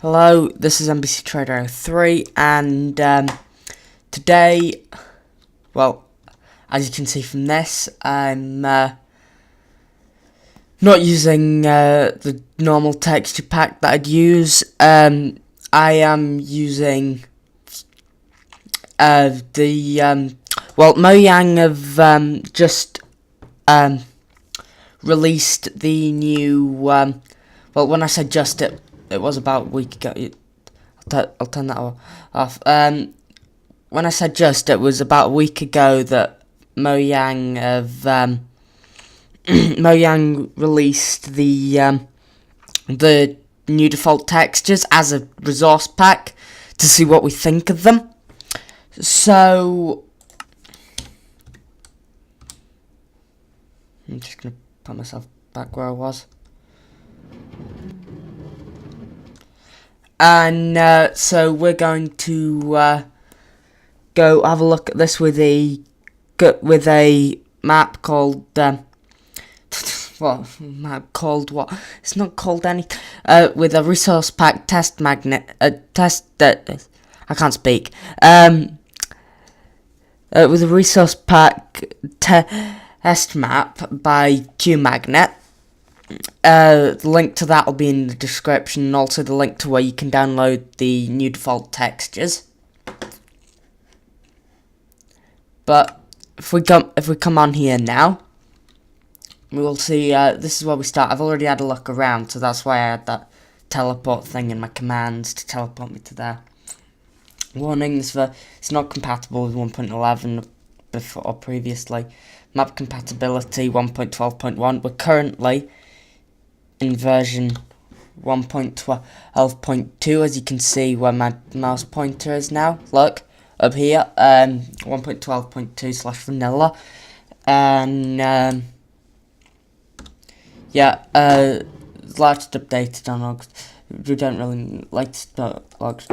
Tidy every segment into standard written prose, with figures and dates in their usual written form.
Hello, this is NBC Trader 3, and today, well, as you can see from this, I'm not using the normal texture pack that I'd use. I am using Mojang have just released the new, when I said just, it was about a week ago. I'll turn that off. When I said just, it was about a week ago that Mojang have Mojang released the new default textures as a resource pack to see what we think of them. So I'm just gonna put myself back where I was. And so we're going to go have a look at this with a map called map called what? It's not called any. With a resource pack test magnet. I can't speak. With a resource pack test map by qmagnet. The link to that will be in the description, and also the link to where you can download the new default textures. But if we come on here now, we will see. This is where we start. I've already had a look around, so that's why I had that teleport thing in my commands to teleport me to there. Warning: it's not compatible with 1.11 before or previously. Map compatibility 1.12.1. We're currently in version 1.12.2, as you can see where my mouse pointer is now. Look up here, 1.12.2/vanilla, and largely updated on August. We don't really like to start August.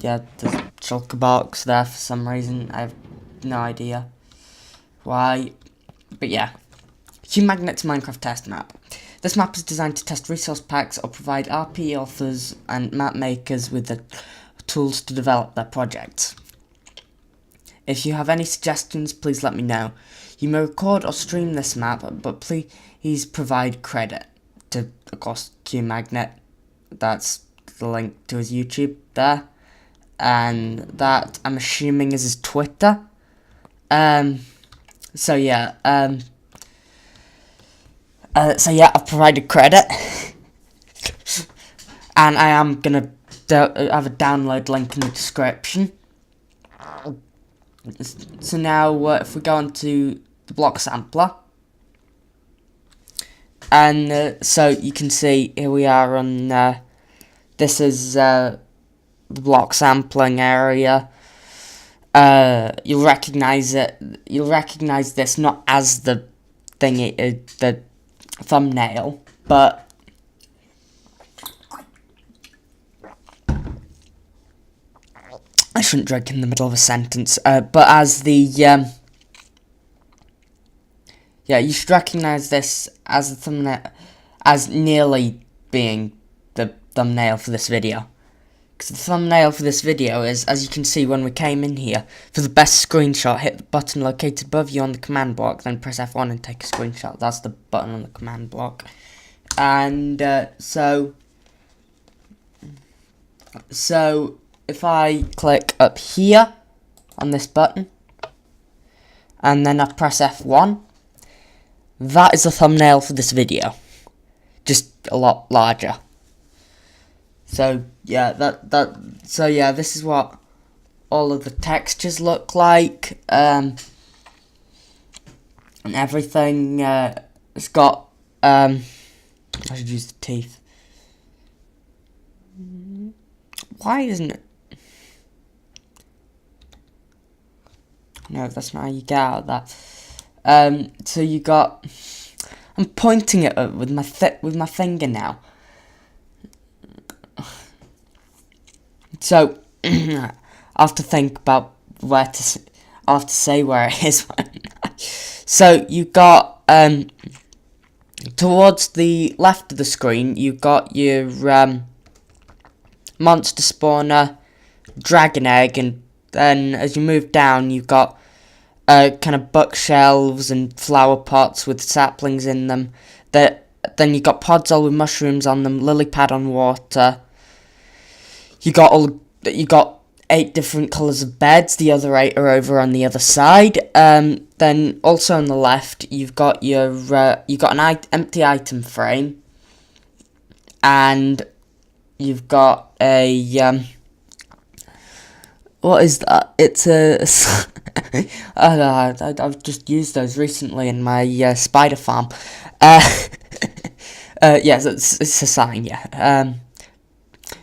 Yeah, there's a shulker box there for some reason. I have no idea why, but yeah. qmagnet's Minecraft test map. This map is designed to test resource packs or provide RP authors and map makers with the tools to develop their projects. If you have any suggestions, please let me know. You may record or stream this map, but please provide credit to, of course, qmagnet. That's the link to his YouTube there. And that, I'm assuming, is his Twitter. So yeah, I've provided credit, and I am gonna have a download link in the description. So now, if we go on to the block sampler, and so you can see here we are on. This is the block sampling area. You'll recognize it. You'll recognize this not as the the thumbnail, but I shouldn't drink in the middle of a sentence. But as the you should recognize this as the thumbnail, as nearly being the thumbnail for this video. Because the thumbnail for this video is, as you can see when we came in here, for the best screenshot, hit the button located above you on the command block, then press F1 and take a screenshot. That's the button on the command block. And so if I click up here on this button, and then I press F1, that is the thumbnail for this video. Just a lot larger. So yeah, this is what all of the textures look like, and everything. It's got I should use the teeth. Why isn't it? No, that's not how you get out of that. So you got. I'm pointing it with my finger now. So I have to think about where to. I have to say where it is. So you got towards the left of the screen, you got your monster spawner, dragon egg, and then as you move down, you've got kind of bookshelves and flower pots with saplings in them. Then you got pods all with mushrooms on them, lily pad on water. You got 8 different colours of beds. The other 8 are over on the other side. Then also on the left, you've got an empty item frame, and you've got a what is that? It's a I've just used those recently in my spider farm. Yes, it's a sign, yeah.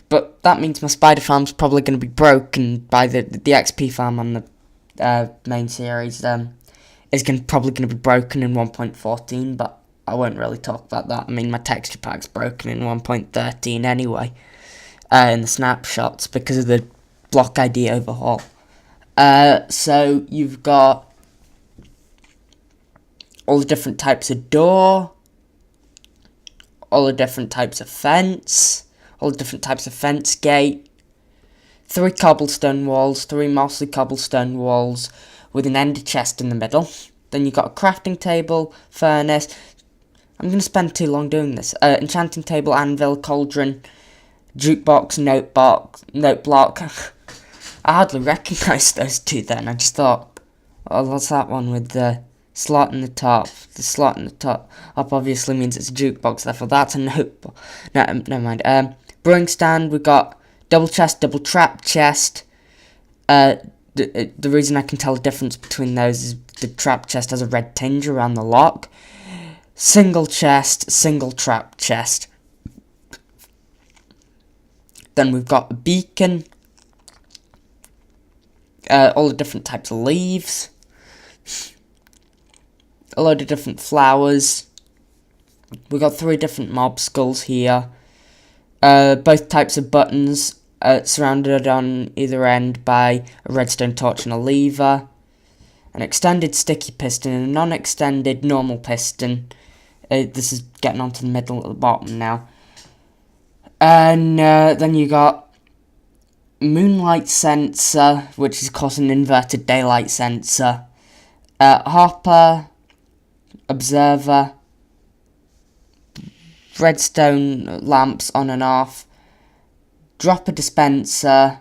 But that means my spider farm's probably going to be broken by the XP farm on the main series. Is probably going to be broken in 1.14, but I won't really talk about that. I mean, my texture pack's broken in 1.13 anyway, in the snapshots because of the block ID overhaul. So you've got all the different types of door, all the different types of fence, all the different types of fence gate, 3 cobblestone walls, 3 mostly cobblestone walls with an ender chest in the middle. Then you've got a crafting table, furnace. I'm going to spend too long doing this. Enchanting table, anvil, cauldron, jukebox, note block. I hardly recognised those 2 then. I just thought, oh, what's that one with the slot in the top? The slot in the top obviously means it's a jukebox, therefore that's a note. No, never mind. Brewing stand, we've got double chest, double trap chest. The reason I can tell the difference between those is the trap chest has a red tinge around the lock. Single chest, single trap chest. Then we've got a beacon. All the different types of leaves. A load of different flowers. We've got 3 different mob skulls here. Both types of buttons, surrounded on either end by a redstone torch and a lever. An extended sticky piston and a non-extended normal piston. This is getting onto the middle at the bottom now. And then you got moonlight sensor, which is of course an inverted daylight sensor. Hopper, observer, redstone lamps on and off, dropper dispenser,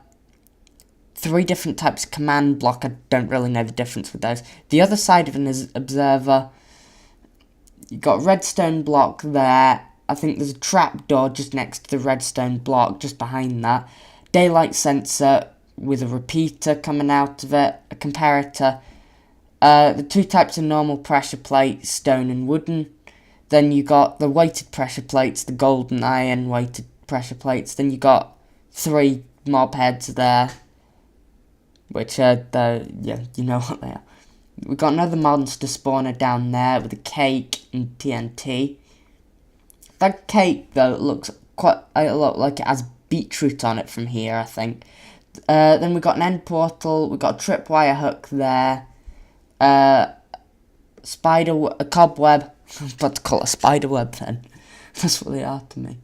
3 different types of command block. I don't really know the difference with those. The other side of an observer, you got redstone block there. I think there's a trap door just next to the redstone block, just behind that. Daylight sensor with a repeater coming out of it, a comparator. The 2 types of normal pressure plate, stone and wooden. Then you got the weighted pressure plates, the gold and iron weighted pressure plates. Then you got 3 mob heads there, which are yeah, you know what they are. We got another monster spawner down there with a cake and TNT. That cake though looks quite a lot like it has beetroot on it from here, I think. Then we got an end portal. We got a tripwire hook there. A cobweb. I was about to call it a spider web then. That's what they are to me.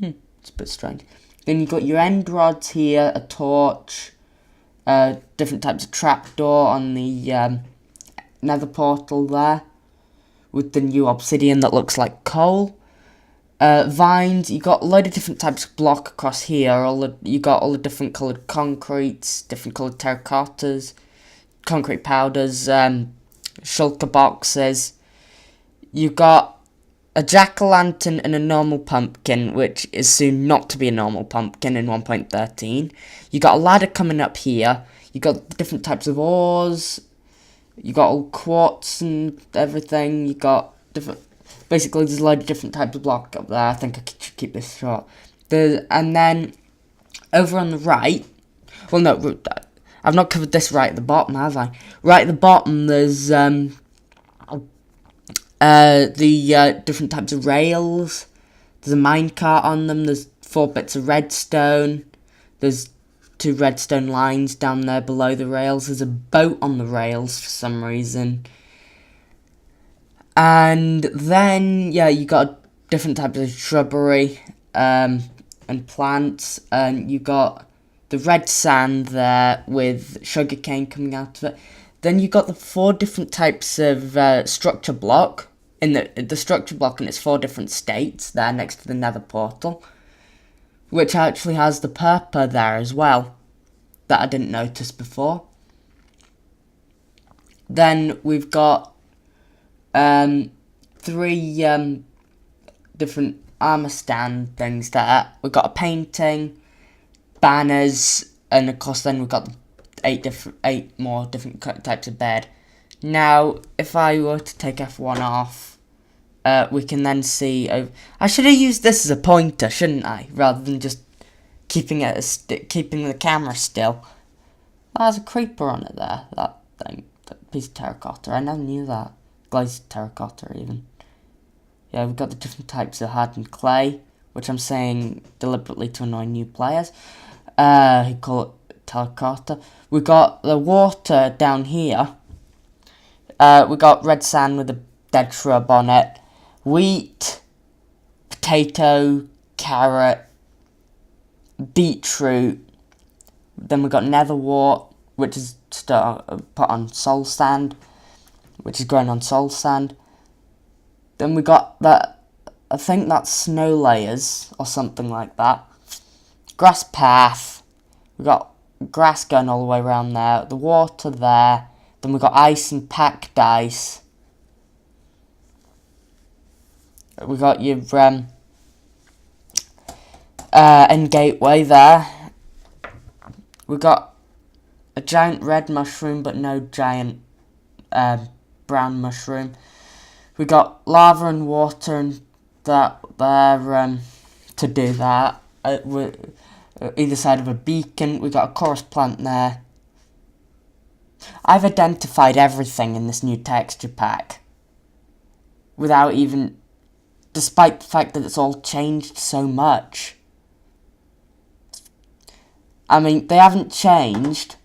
It's a bit strange. Then you got your end rods here, a torch, different types of trapdoor on the nether portal there, with the new obsidian that looks like coal. Vines, you got a load of different types of block across here. You got all the different coloured concretes, different coloured terracottas, concrete powders, shulker boxes. You got a jack-o'-lantern and a normal pumpkin, which is soon not to be a normal pumpkin in 1.13. You got a ladder coming up here. You got different types of ores. You got all quartz and everything. You got different. Basically, there's a load of different types of block up there. I think I should keep this short. And then over on the right. Well, no, I've not covered this right at the bottom, have I? Right at the bottom, there's the different types of rails. There's a minecart on them. There's 4 bits of redstone. There's 2 redstone lines down there below the rails. There's a boat on the rails for some reason. And then, yeah, you got different types of shrubbery. and plants, and you got the red sand there with sugarcane coming out of it. Then you got the 4 different types of structure block in the structure block, and it's 4 different states there next to the nether portal, which actually has the purple there as well that I didn't notice before. Then we've got 3 different armor stand things there. We've got a painting, banners, and of course then we've got 8 more different types of bed. Now, if I were to take F1 off, we can then see. I should have used this as a pointer, shouldn't I? Rather than just keeping the camera still. Oh, there's a creeper on it there. That thing, that piece of terracotta. I never knew that. Glazed terracotta, even. Yeah, we've got the different types of hardened clay, which I'm saying deliberately to annoy new players. Who call it terracotta. We got the water down here. We got red sand with a dead shrub on it. Wheat, potato, carrot, beetroot. Then we got nether wart, which is put on soul sand, which is grown on soul sand. Then we got that, I think that's snow layers or something like that. Grass path. We got grass going all the way around there. The water there. Then we got ice and packed ice. We got your end gateway there. We got a giant red mushroom, but no giant brown mushroom. We got lava and water and that there to do that. Either side of a beacon. We got a chorus plant there. I've identified everything in this new texture pack without even, despite the fact that it's all changed so much. I mean, they haven't changed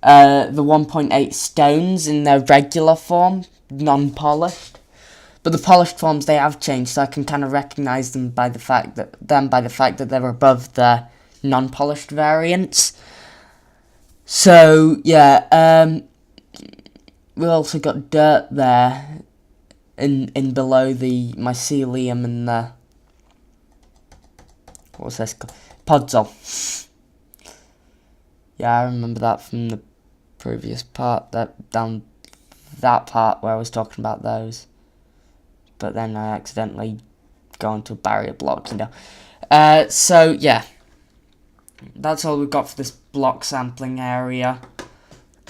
the 1.8 stones in their regular form, non-polished. But the polished forms, they have changed, so I can kind of recognise them by the fact that they're above the non-polished variants. So yeah, we also got dirt there in below the mycelium and the, what's this called? Podzol. Yeah, I remember that from the previous part, that part where I was talking about those. But then I accidentally go into a barrier block, you know. So yeah, that's all we've got for this block sampling area.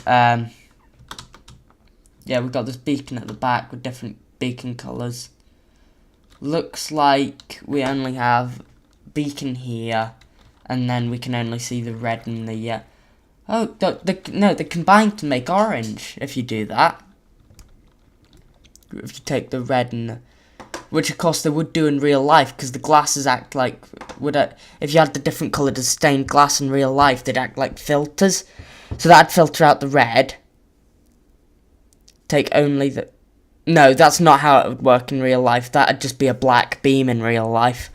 Yeah, we've got this beacon at the back with different beacon colours. Looks like we only have beacon here, and then we can only see the red and the no, they combine to make orange if you do that. If you take the red and which of course they would do in real life, because the glasses act like if you had the different coloured stained glass in real life, they'd act like filters. So that'd filter out the red. Take only the... No, that's not how it would work in real life. That'd just be a black beam in real life.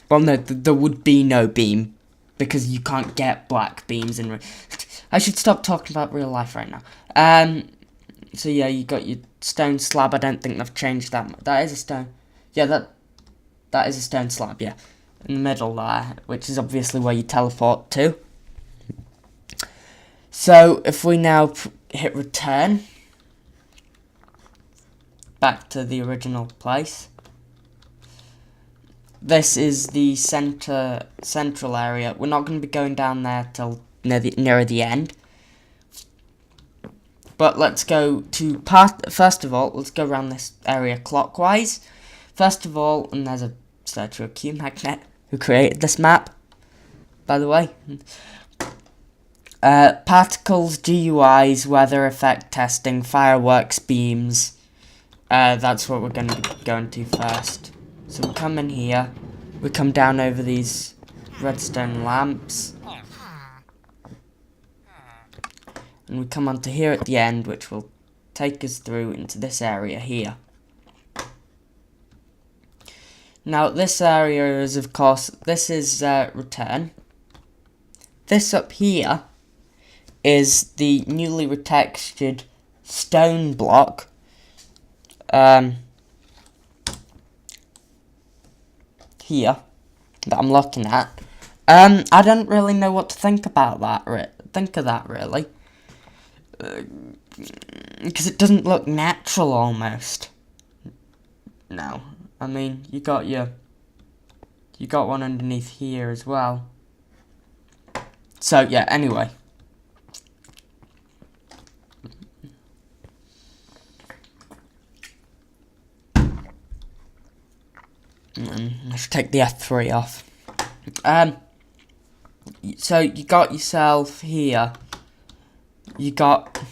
Well, no, there would be no beam, because you can't get black beams in I should stop talking about real life right now. So yeah, you got your stone slab. I don't think they've changed that. That is a stone. Yeah, that is a stone slab, yeah. In the middle there, which is obviously where you teleport to. So, if we now hit return, back to the original place. This is the central area. We're not going to be going down there till nearer the end. But let's go to first of all, let's go around this area clockwise. First of all, and there's a statue of qmagnet who created this map, by the way. Particles, GUIs, weather effect testing, fireworks, beams. That's what we're going to be going to first. So we come in here, we come down over these redstone lamps, and we come onto here at the end, which will take us through into this area here. Now this area is, of course, this is return. This up here is the newly retextured stone block. Here that I'm looking at. I don't really know what to think about that. Really, because it doesn't look natural almost. No, I mean you got one underneath here as well. So yeah. Anyway. Let's take the F3 off. So you got yourself here. You got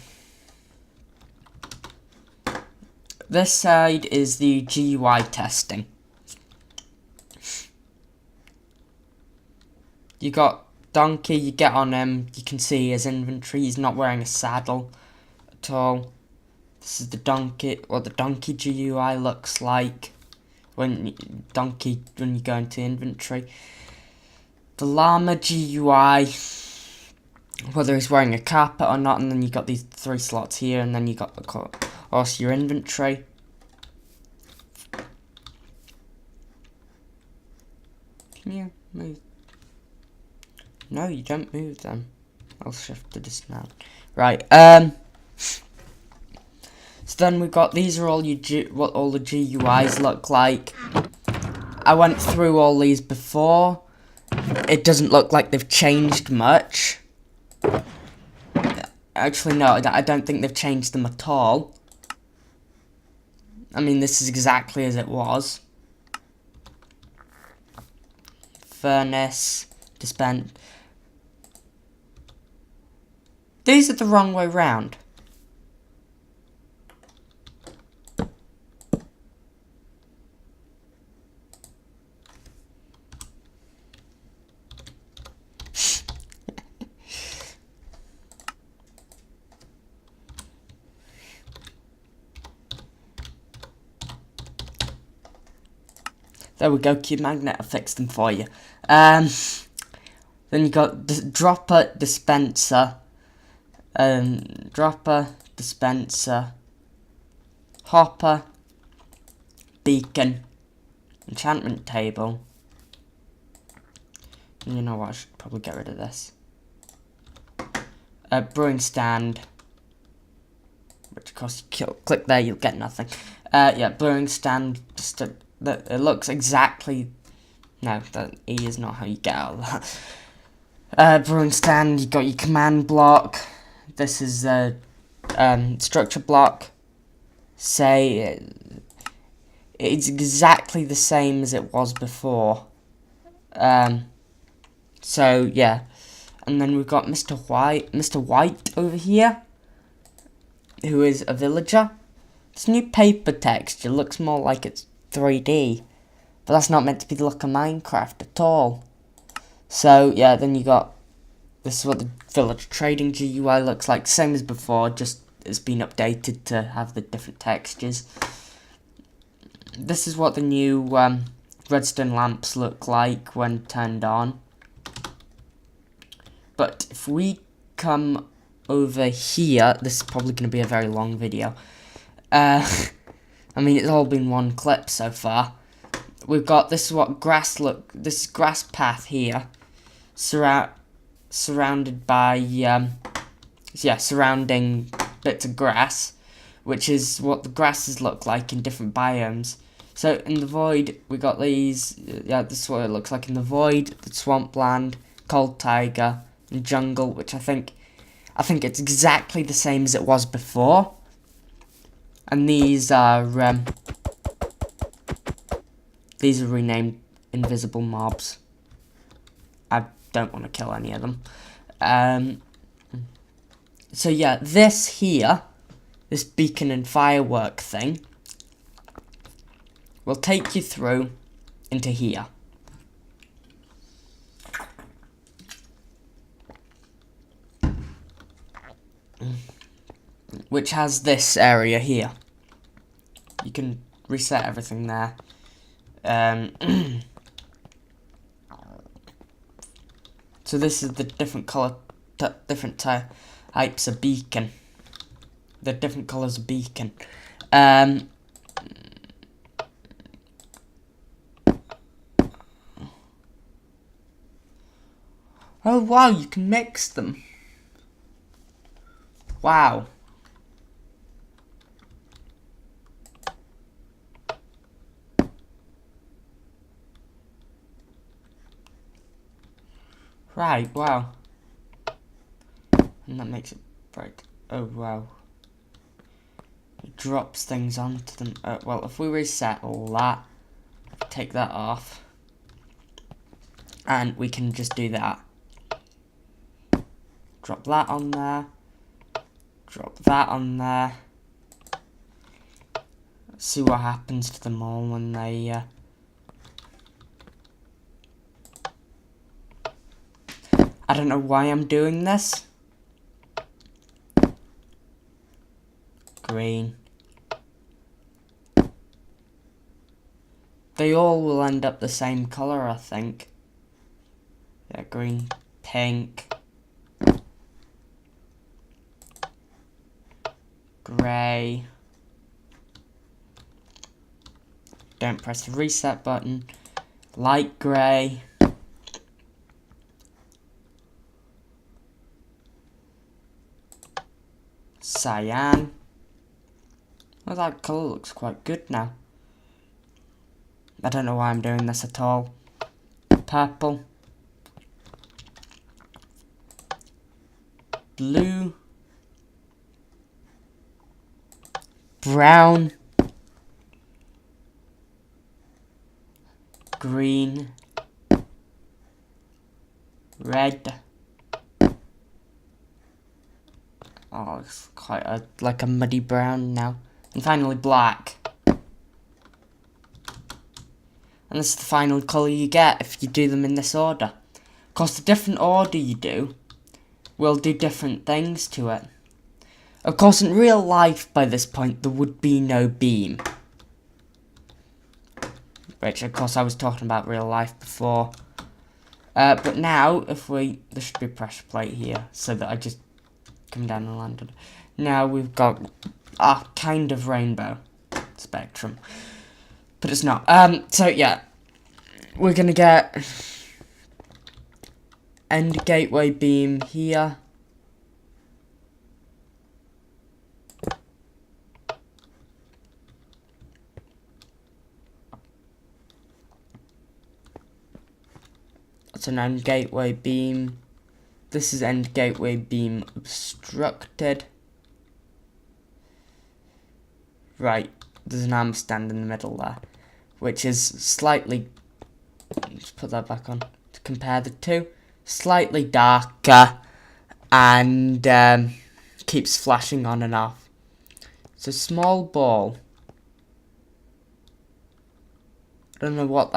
this side is the GUI testing. You got Donkey. You get on him. You can see his inventory. He's not wearing a saddle at all. This is the donkey. What the donkey GUI looks like. When you go into inventory. The llama GUI, whether he's wearing a carpet or not, and then you got these 3 slots here, and then you got also your inventory. Can you move? No, you don't move them. I'll shift to dismount. Right. So then we've got, these are all what all the GUIs look like. I went through all these before. It doesn't look like they've changed much. Actually, no, I don't think they've changed them at all. I mean, this is exactly as it was. Furnace, dispense. These are the wrong way round. There we go, qmagnet, I fixed them for you. Then you got dropper, dispenser, hopper, beacon, enchantment table. You know what, I should probably get rid of this. Brewing stand, which of course you click there, you'll get nothing. Yeah, brewing stand, it looks exactly. No, that E is not how you get out of that. Brewing stand, you got your command block. This is a structure block. Say it's exactly the same as it was before. So yeah, and then we've got Mr. White over here, who is a villager. This new paper texture looks more like it's 3D, but that's not meant to be the look of Minecraft at all. So yeah, then you got, this is what the village trading GUI looks like, same as before, just it's been updated to have the different textures. This is what the new redstone lamps look like when turned on. But if we come over here, this is probably going to be a very long video. I mean, it's all been one clip so far. We've got, this is what this is grass path here, surrounded by, surrounding bits of grass, which is what the grasses look like in different biomes. So in the void, we got these, this is what it looks like in the void, the swampland, cold taiga, and jungle, which I think it's exactly the same as it was before. And these are renamed invisible mobs. I don't want to kill any of them. So yeah, this here, this beacon and firework thing, will take you through into here. Which has this area here. You can reset everything there. So this is the different different types of beacon. The different colors of beacon. Oh wow, you can mix them. Wow. Right, wow. And that makes it bright. Oh wow. It drops things onto them. Well, if we reset all that, take that off, and we can just do that. Drop that on there. Drop that on there. See what happens to them all when they I don't know why I'm doing this. Green. They all will end up the same colour, I think. Yeah, green, pink, grey. Don't press the reset button. Light grey. Cyan. Well, that colour looks quite good now. I don't know why I'm doing this at all. Purple. Blue. Brown. Green. Red. Oh, it's quite like a muddy brown now. And finally black. And this is the final colour you get if you do them in this order. Of course, the different order you do will do different things to it. Of course, in real life, by this point, there would be no beam. Which, of course, I was talking about real life before. But now, there should be a pressure plate here, so that I just come down and landed. Now we've got a kind of rainbow spectrum. But it's not. So yeah, we're gonna get end gateway beam here. That's an end gateway beam. This is end gateway beam obstructed. Right, there's an arm stand in the middle there, which is slightly, let's put that back on to compare the two, slightly darker and keeps flashing on and off. It's a small ball. I don't know what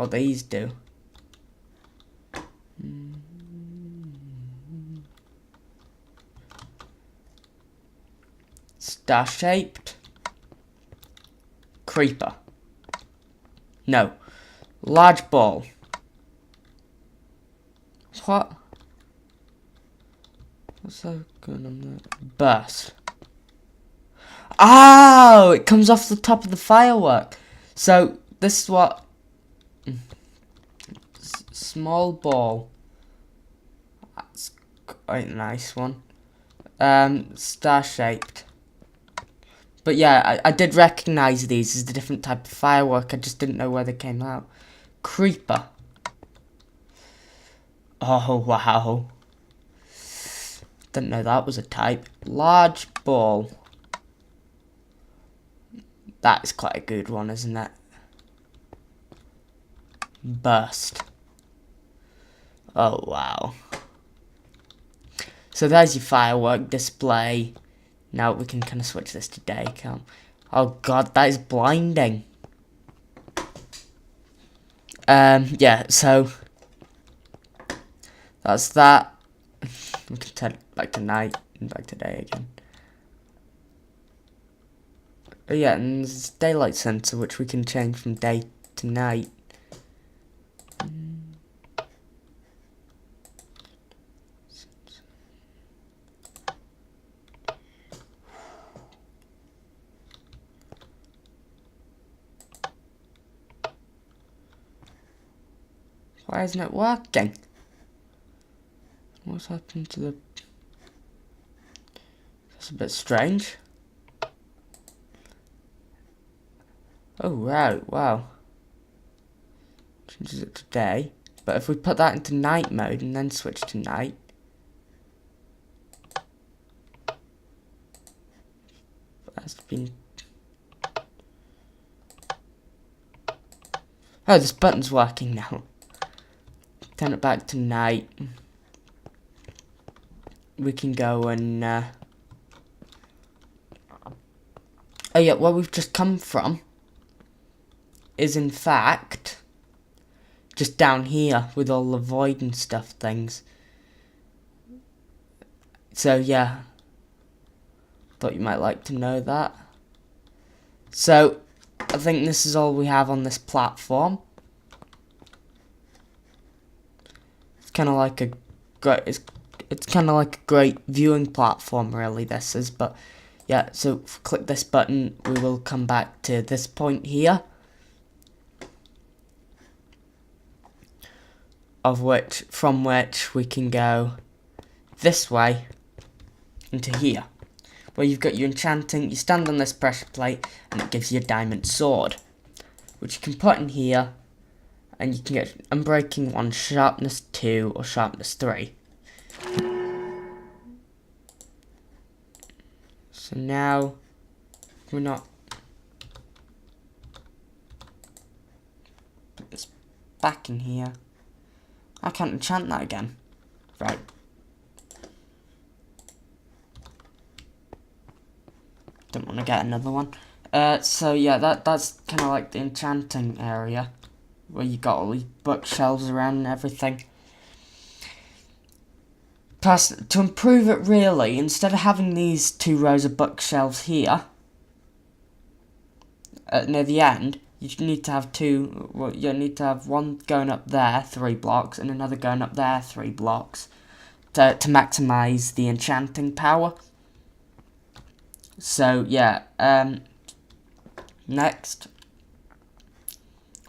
these do. Star shaped. Creeper. No. Large ball. What? What's that going on there? Burst. Oh! It comes off the top of the firework. So, this is what... Small ball. That's quite a nice one. Star shaped. But yeah, I did recognise these as a different type of firework. I just didn't know where they came out. Creeper. Oh, wow. Didn't know that was a type. Large ball. That's quite a good one, isn't it? Burst. Oh, wow. So there's your firework display. Now we can kind of switch this to day cam. Oh god, that is blinding. Yeah, so that's that. We can turn it back to night and back to day again. Oh yeah, and there's daylight sensor which we can change from day to night. Why isn't it working? What's happened to the... That's a bit strange. Oh, right, wow. Changes it to day. But if we put that into night mode and then switch to night... That's been... Oh, this button's working now. Turn it back to night. We can go and... Oh yeah, where we've just come from is in fact just down here with all the void and stuff things. So yeah, thought you might like to know that. So I think this is all we have on this platform. It's kind of like a great, it's kind of like a great viewing platform, really. This is, but yeah. So if we click this button, we will come back to this point here, from which we can go this way into here, where you've got your enchanting. You stand on this pressure plate, and it gives you a diamond sword, which you can put in here, and you can get Unbreaking 1, Sharpness 2, or Sharpness 3. So now, we're not... Put this back in here. I can't enchant that again. Right. Don't want to get another one. So yeah, that's kind of like the enchanting area, where you got all these bookshelves around and everything. Plus, to improve it really, instead of having these 2 rows of bookshelves here, near the end, you need to have 2, well, you need to have one going up there, 3 blocks, and another going up there, 3 blocks, to maximise the enchanting power. So, yeah, next,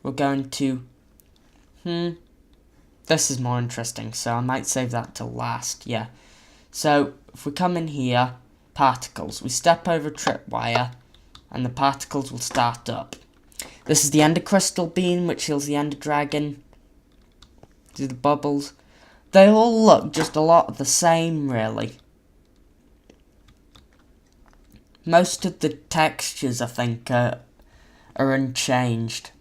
we're going to, this is more interesting, so I might save that till last, yeah. So, if we come in here, particles, we step over tripwire, and the particles will start up. This is the Ender Crystal Beam, which heals the Ender Dragon. Do the bubbles. They all look just a lot the same, really. Most of the textures, I think, are unchanged.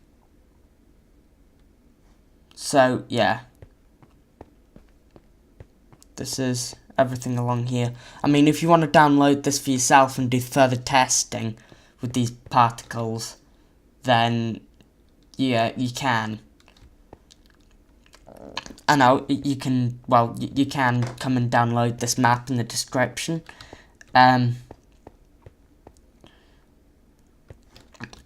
So, yeah. This is everything along here. I mean, if you want to download this for yourself and do further testing with these particles, then, yeah, you can. I know, you can, well, you can come and download this map in the description. Well,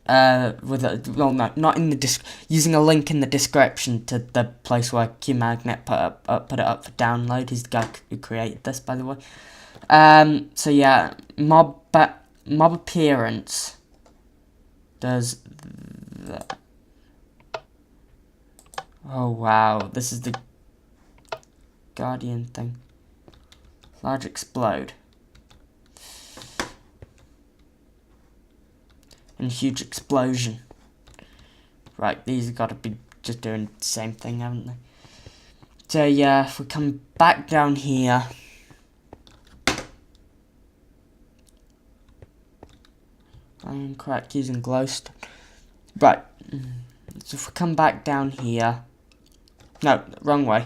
no, not in the using a link in the description to the place where qmagnet put it up for download. He's the guy who created this, by the way. So yeah, mob appearance does that. Oh wow, this is the Guardian thing. Large explode. And huge explosion. Right, these have got to be just doing the same thing, haven't they? So yeah, if we come back down here, I'm correct using glowstone. Right, so if we come back down here, no, wrong way.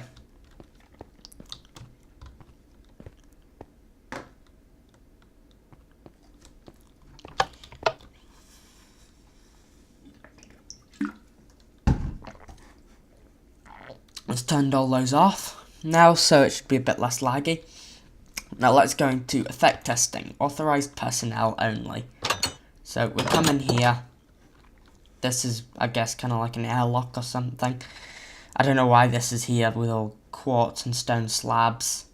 Let's turn all those off now, so it should be a bit less laggy. Now let's go into effect testing, authorized personnel only. So we'll come in here, this is, I guess, kind of like an airlock or something. I don't know why this is here with all quartz and stone slabs.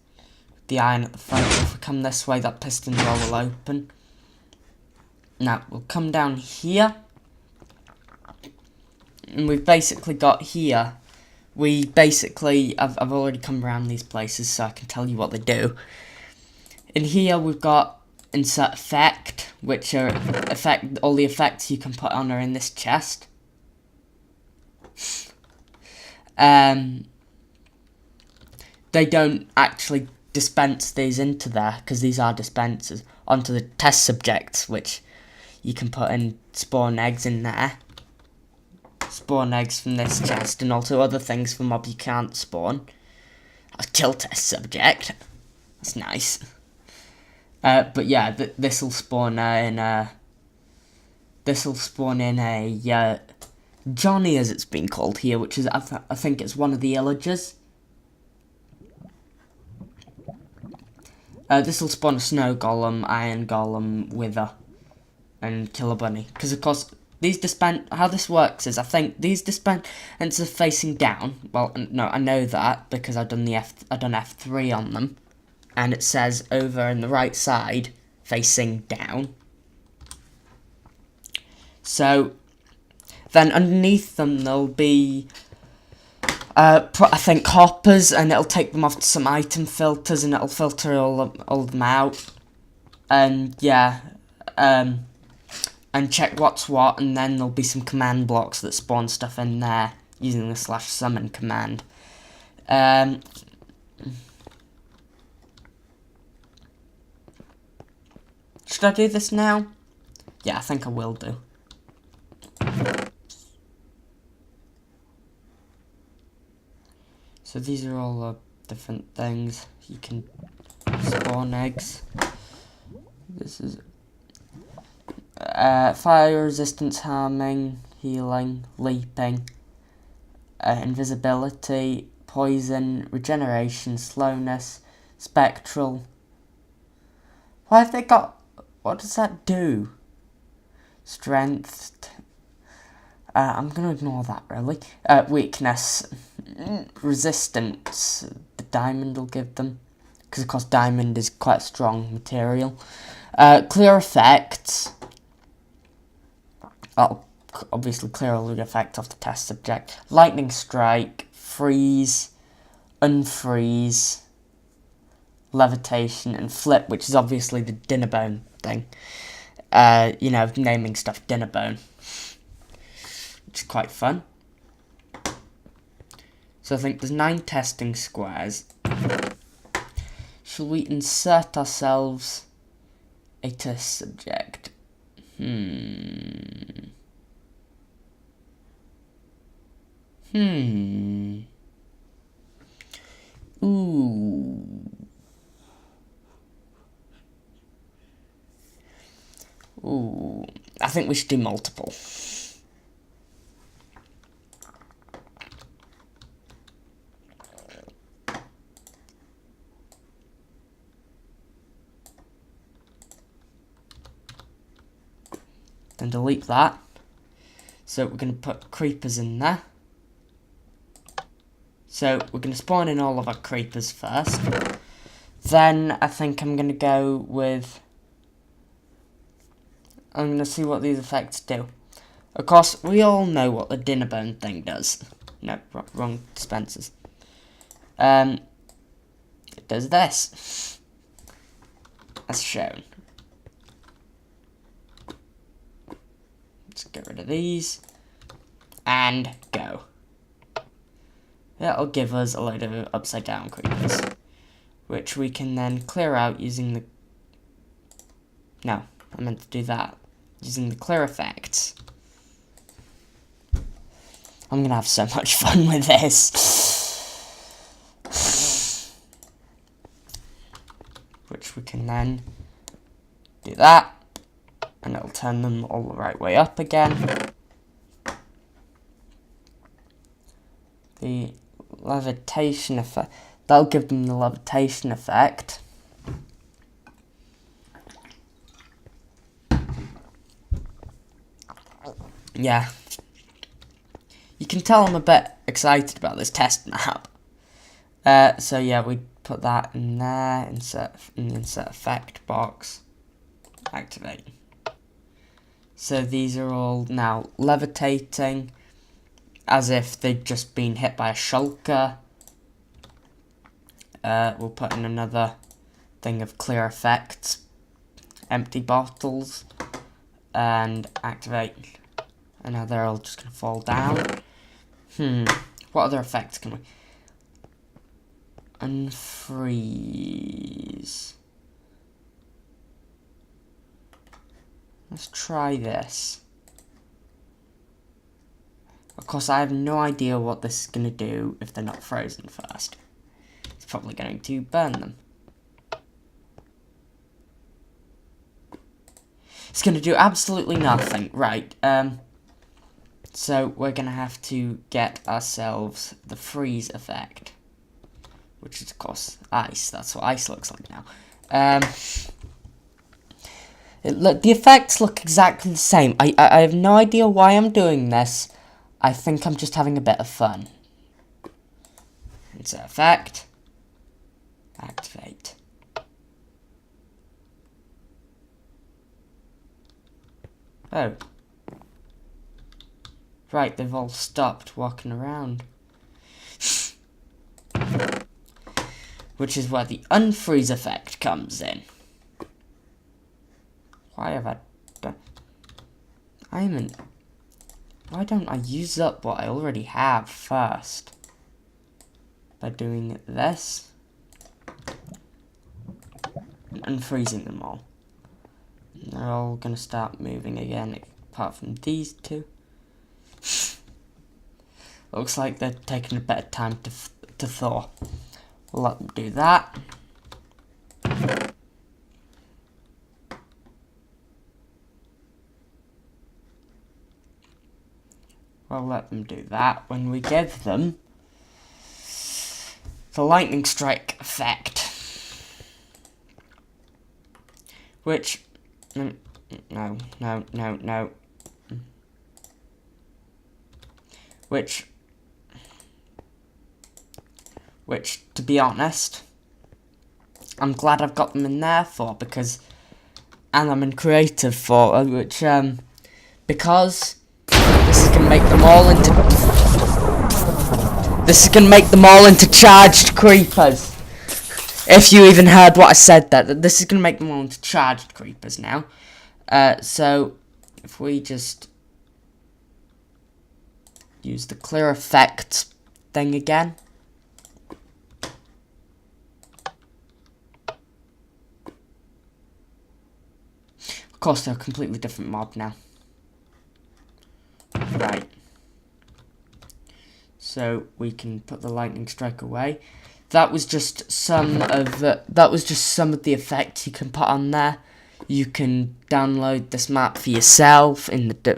The iron at the front. If we come this way, that piston door will open. Now, we'll come down here. And we've basically got here. I've already come around these places so I can tell you what they do. In here, we've got insert effect, which are all the effects you can put on are in this chest. They don't actually dispense these into there, because these are dispensers, onto the test subjects, which you can put in spawn eggs in there. Spawn eggs from this chest, and also other things for mob you can't spawn. A kill test subject. That's nice. But yeah, this'll spawn in a Johnny, as it's been called here, which is I think it's one of the illagers. This'll spawn a snow golem, iron golem, wither, and killer bunny. Because of course how this works is I think these dispensers are facing down. Well, no, I know that because I've done F3 on them. And it says over in the right side, facing down. So, then underneath them there'll be, I think, hoppers, and it'll take them off to some item filters, and it'll filter all of them out. And yeah, and check what's what, and then there'll be some command blocks that spawn stuff in there, using the /summon command. Should I do this now? Yeah, I think I will do. So these are all the different things. You can spawn eggs. This is fire resistance, harming, healing, leaping, invisibility, poison, regeneration, slowness, spectral. Why have they got... What does that do? Strength. I'm going to ignore that, really. Weakness. Resistance. The diamond will give them. Because, of course, diamond is quite a strong material. Clear effects. I'll obviously clear all the effects off the test subject. Lightning strike. Freeze. Unfreeze. Levitation and flip, which is obviously the dinner bone thing. You know, naming stuff dinner bone, which is quite fun. So I think there's 9 testing squares. Shall we insert ourselves a test subject? Ooh, I think we should do multiple. Then delete that. So we're going to put creepers in there. So we're going to spawn in all of our creepers first. Then I think I'm going to go with... I'm going to see what these effects do. Of course, we all know what the dinner bone thing does. No, wrong dispensers. It does this. As shown. Let's get rid of these. And go. That'll give us a load of upside down creepers. Which we can then clear out using the... No, I meant to do that. Using the clear effects. I'm gonna have so much fun with this. Which we can then do that. And it'll turn them all the right way up again. The levitation effect. That'll give them the levitation effect. Yeah, You can tell I'm a bit excited about this test map. So yeah, we put that in there, insert in the insert effect box, activate. So these are all now levitating, as if they'd just been hit by a shulker. We'll put in another thing of clear effects, empty bottles, and activate. And now they're all just gonna fall down. What other effects can we? Unfreeze. Let's try this. Of course, I have no idea what this is going to do if they're not frozen first. It's probably going to burn them. It's going to do absolutely nothing. Right, so we're going to have to get ourselves the freeze effect, which is, of course, ice. That's what ice looks like now. The effects look exactly the same. I have no idea why I'm doing this. I think I'm just having a bit of fun. Insert effect. Activate. Oh. Right, they've all stopped walking around. Which is where the unfreeze effect comes in. Why have I done? Why don't I use up what I already have first? By doing this. And unfreezing them all. They're all gonna start moving again, apart from these two. Looks like they're taking a bit of time to thaw. We'll let them do that. We'll let them do that when we give them the lightning strike effect. Which, no. Which, to be honest, I'm glad I've got them in there for, because, and I'm in creative for, because this is gonna make them all into charged creepers. If you even heard what I said there, this is gonna make them all into charged creepers now. So if we just use the clear effects thing again. Of course, they're a completely different mob now. Right. So we can put the lightning strike away. That was just some of the effects you can put on there. You can download this map for yourself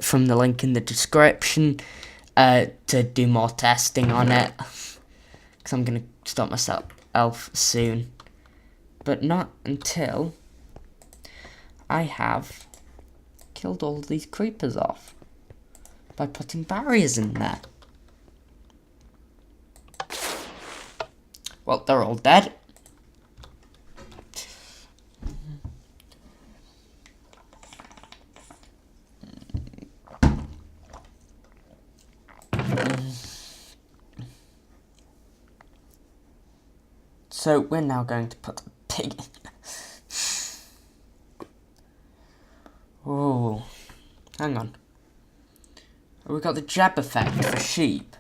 from the link in the description to do more testing on it. Because I'm gonna start myself soon, but not until I have killed all of these creepers off by putting barriers in there. Well, they're all dead. So we're now going to put a pig in. Oh, hang on. We've got the jab effect for sheep.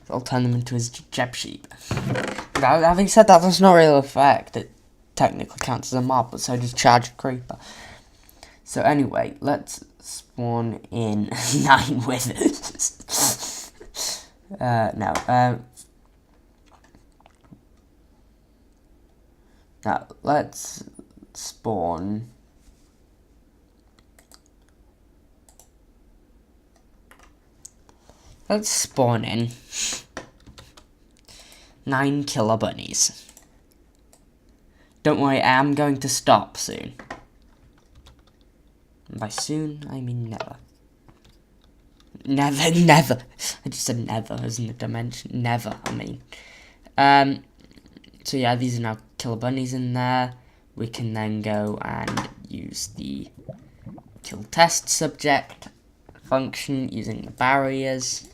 I'll turn them into his jab sheep. Now, having said that, that's not a real effect. It technically counts as a mob, but so does charged creeper. So anyway, let's spawn in 9 withers. Now let's spawn. Let's spawn in 9 killer bunnies. Don't worry, I am going to stop soon. And by soon, I mean never. Never. I just said never as in the dimension. Never, I mean. So yeah, these are now killer bunnies in there. We can then go and use the kill test subject function using the barriers,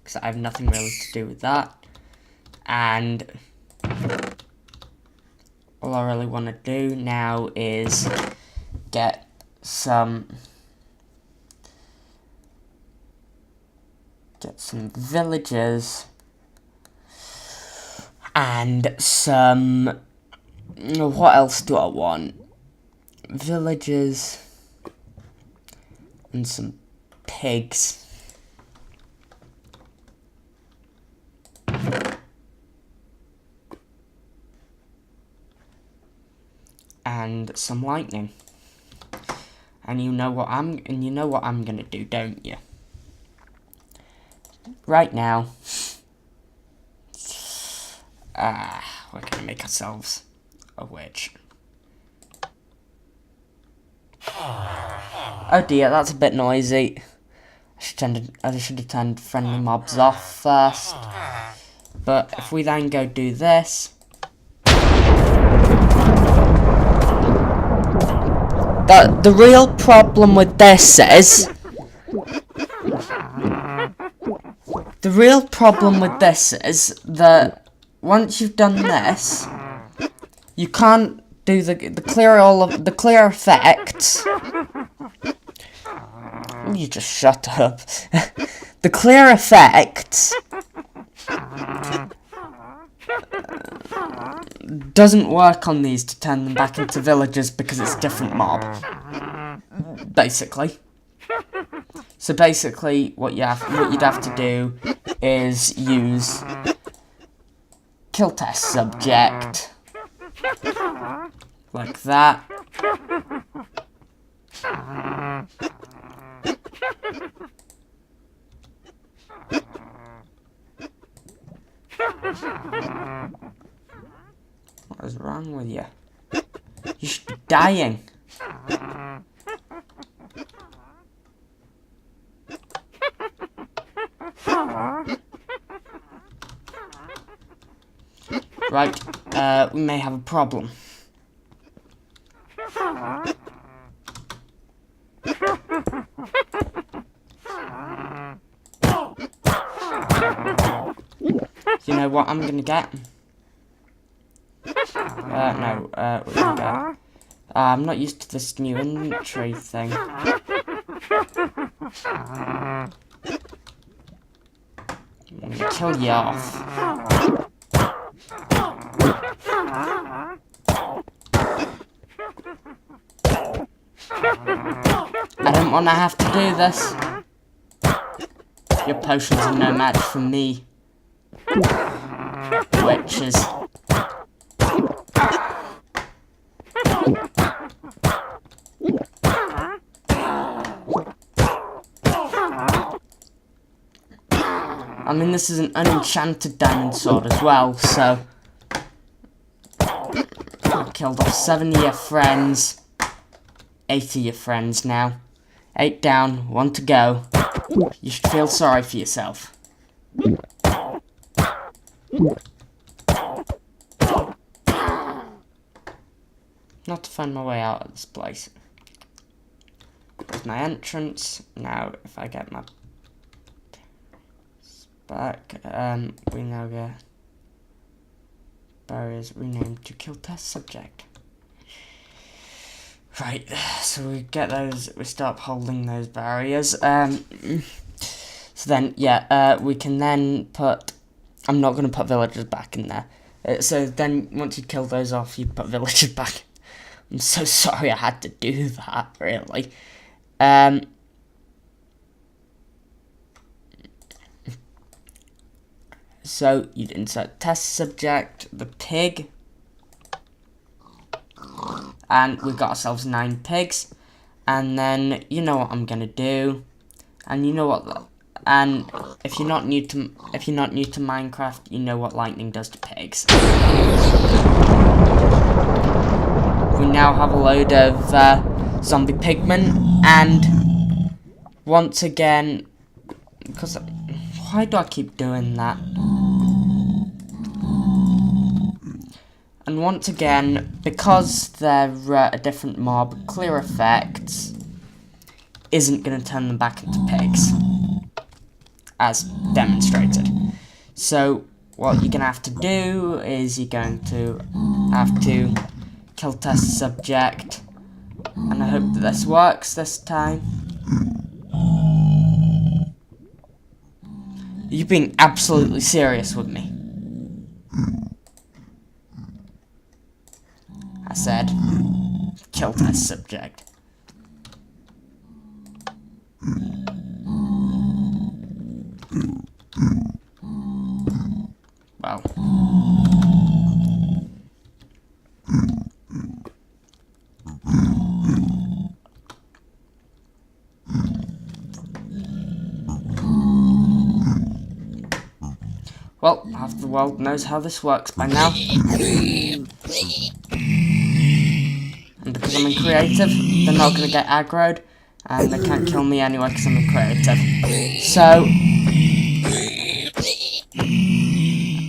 because I have nothing really to do with that. And all I really want to do now is get some villagers and some, what else do I want? Villagers and some pigs. And some lightning. And you know what I'm gonna do, don't you? Right now, we're gonna make ourselves a witch. Oh dear, that's a bit noisy. I should have turned friendly mobs off first. But if we then go do this, the real problem with this is that once you've done this, you can't do the clear effects. You just shut up. The clear effects doesn't work on these to turn them back into villagers because it's a different mob. Basically. So basically, what you'd have to do is use kill test subject like that. What is wrong with you? You should be dying. Right, we may have a problem. You know what I'm gonna get? No, what do we get? I'm not used to this new inventory thing. I'm gonna kill you off. I don't want to have to do this. Your potions are no match for me. Witches. I mean, this is an unenchanted diamond sword as well, so I've killed off 7 of your friends. 8 of your friends now. 8 down, 1 to go. You should feel sorry for yourself. Not to find my way out of this place. There's my entrance. Now, if I get my back, we now get barriers renamed to kill test subject. Right, so we get those, we start holding those barriers. So then, yeah, we can then put, I'm not going to put villagers back in there. So then, once you kill those off, you put villagers back. I'm so sorry I had to do that, really. So, you'd insert test subject, the pig. And we've got ourselves 9 pigs. And then, you know what I'm gonna do. And you know what, and if you're not new to Minecraft, you know what lightning does to pigs. We now have a load of zombie pigmen, and once again, because why do I keep doing that? And once again, because they're a different mob, clear effects isn't going to turn them back into pigs, as demonstrated. So what you're going to have to do is you're going to have to kill test subject, and I hope that this works this time. You're being absolutely serious with me. I said, kill test subject. Well. Well, half the world knows how this works by now. And because I'm in creative, they're not going to get aggroed, and they can't kill me anyway because I'm in creative. So,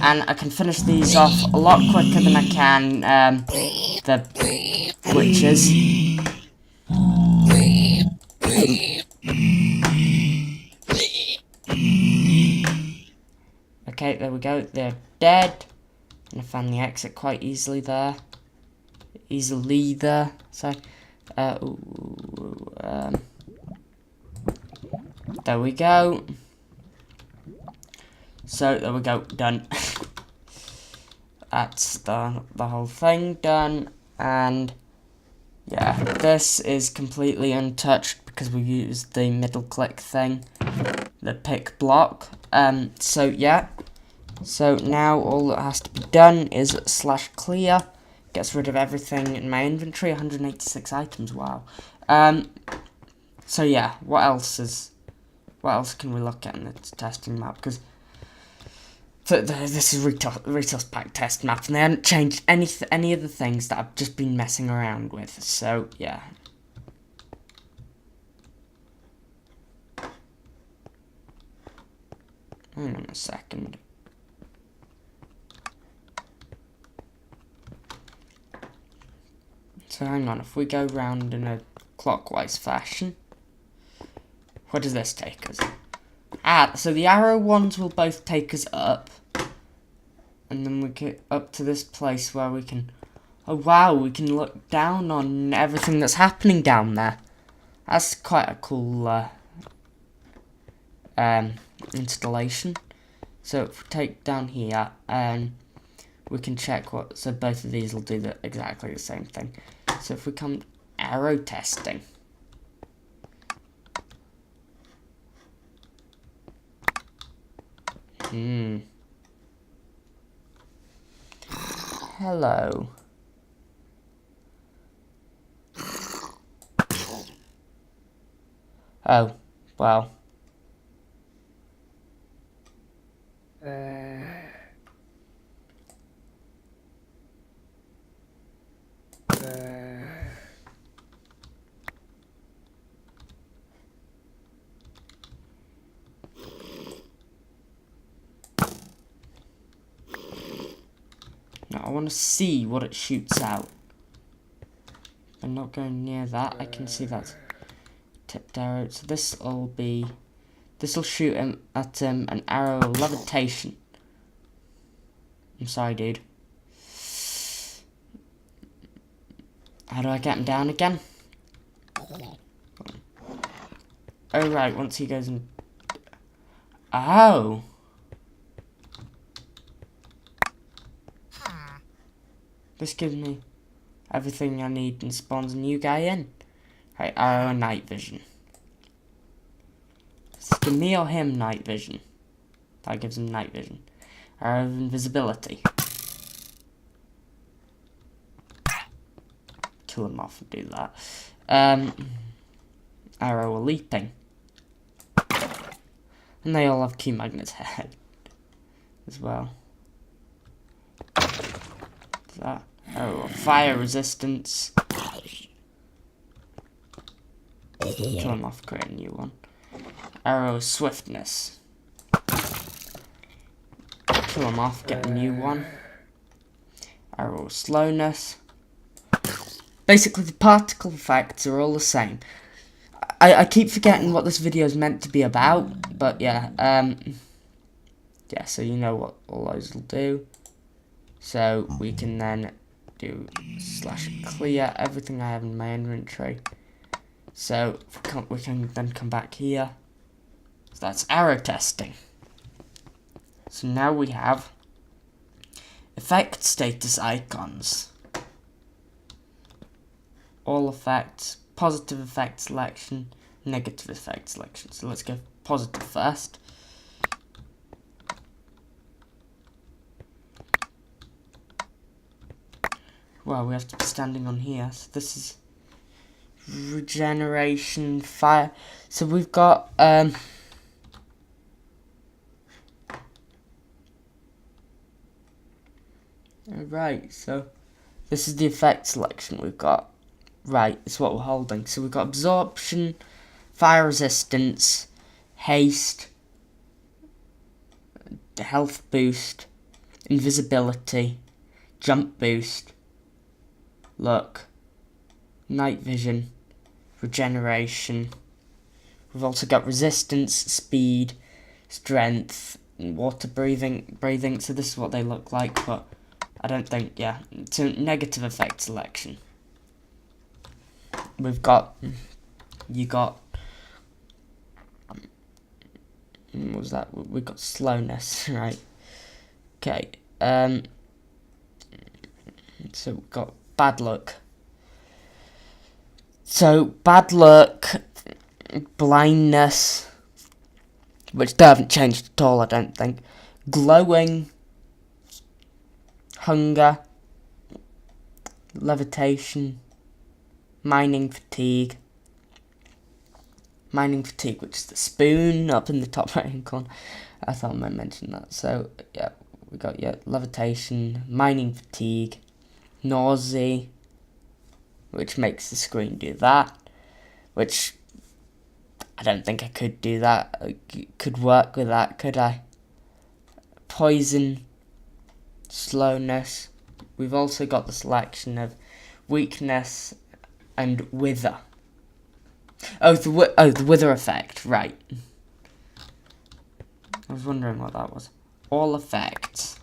and I can finish these off a lot quicker than I can the witches. Okay, there we go, they're dead. And I found the exit quite easily there. Sorry. There we go. So, there we go, done. That's the whole thing done. And, yeah, this is completely untouched because we used the middle click thing. The pick block. So, yeah. So, now all that has to be done is /clear. Gets rid of everything in my inventory. 186 items, wow. So, yeah, what else can we look at in the testing map? Because this is Resource Pack test map, and they haven't changed any of the things that I've just been messing around with. So yeah. Hang on a second. So hang on, if we go round in a clockwise fashion, where does this take us? So the arrow ones will both take us up. And then we get up to this place where we can... Oh wow, we can look down on everything that's happening down there. That's quite a cool installation. So if we take down here, we can check what... So both of these will do exactly the same thing. So if we come arrow testing... Hello. Oh, well. Now I want to see what it shoots out. I'm not going near that. I can see that's tipped arrow. So this will shoot him at an arrow of levitation. I'm sorry, dude. How do I get him down again? Oh right, once he goes in. Oh. This gives me everything I need and spawns a new guy in. Right, arrow and night vision. It's give me or him night vision. That gives him night vision. Arrow of invisibility. Kill him off and do that. Arrow of leaping. And they all have qmagnet head as well. That. Oh, fire resistance. Kill him off, create a new one. Arrow swiftness. Kill him off, get a new one. Arrow slowness. Basically, the particle effects are all the same. I keep forgetting what this video is meant to be about, but yeah, yeah, so you know what all those will do. So we can then do /clear everything I have in my inventory. So we can then come back here. So that's arrow testing. So now we have effect status icons. All effects, positive effect selection, negative effect selection. So let's go positive first. Well, we have to be standing on here. So this is regeneration, fire. So we've got right, so this is the effect selection we've got. Right, it's what we're holding. So we've got absorption, fire resistance, haste, the health boost, invisibility, jump boost, look, night vision, regeneration. We've also got resistance, speed, strength, and water breathing. So this is what they look like, but I don't think, yeah. It's a negative effect selection. We've got, what was that? We've got slowness, right? Okay, so we've got bad luck. So, bad luck, blindness, which they haven't changed at all, I don't think. Glowing, hunger, levitation, mining fatigue, which is the spoon up in the top right hand corner. I thought I might mention that. So, yeah, we got, yeah, levitation, mining fatigue, nausea, which makes the screen do that, which I don't think I could do that. I could work with that, could I? Poison, slowness. We've also got the selection of weakness and wither. Oh, the wither effect, right. I was wondering what that was. All effects.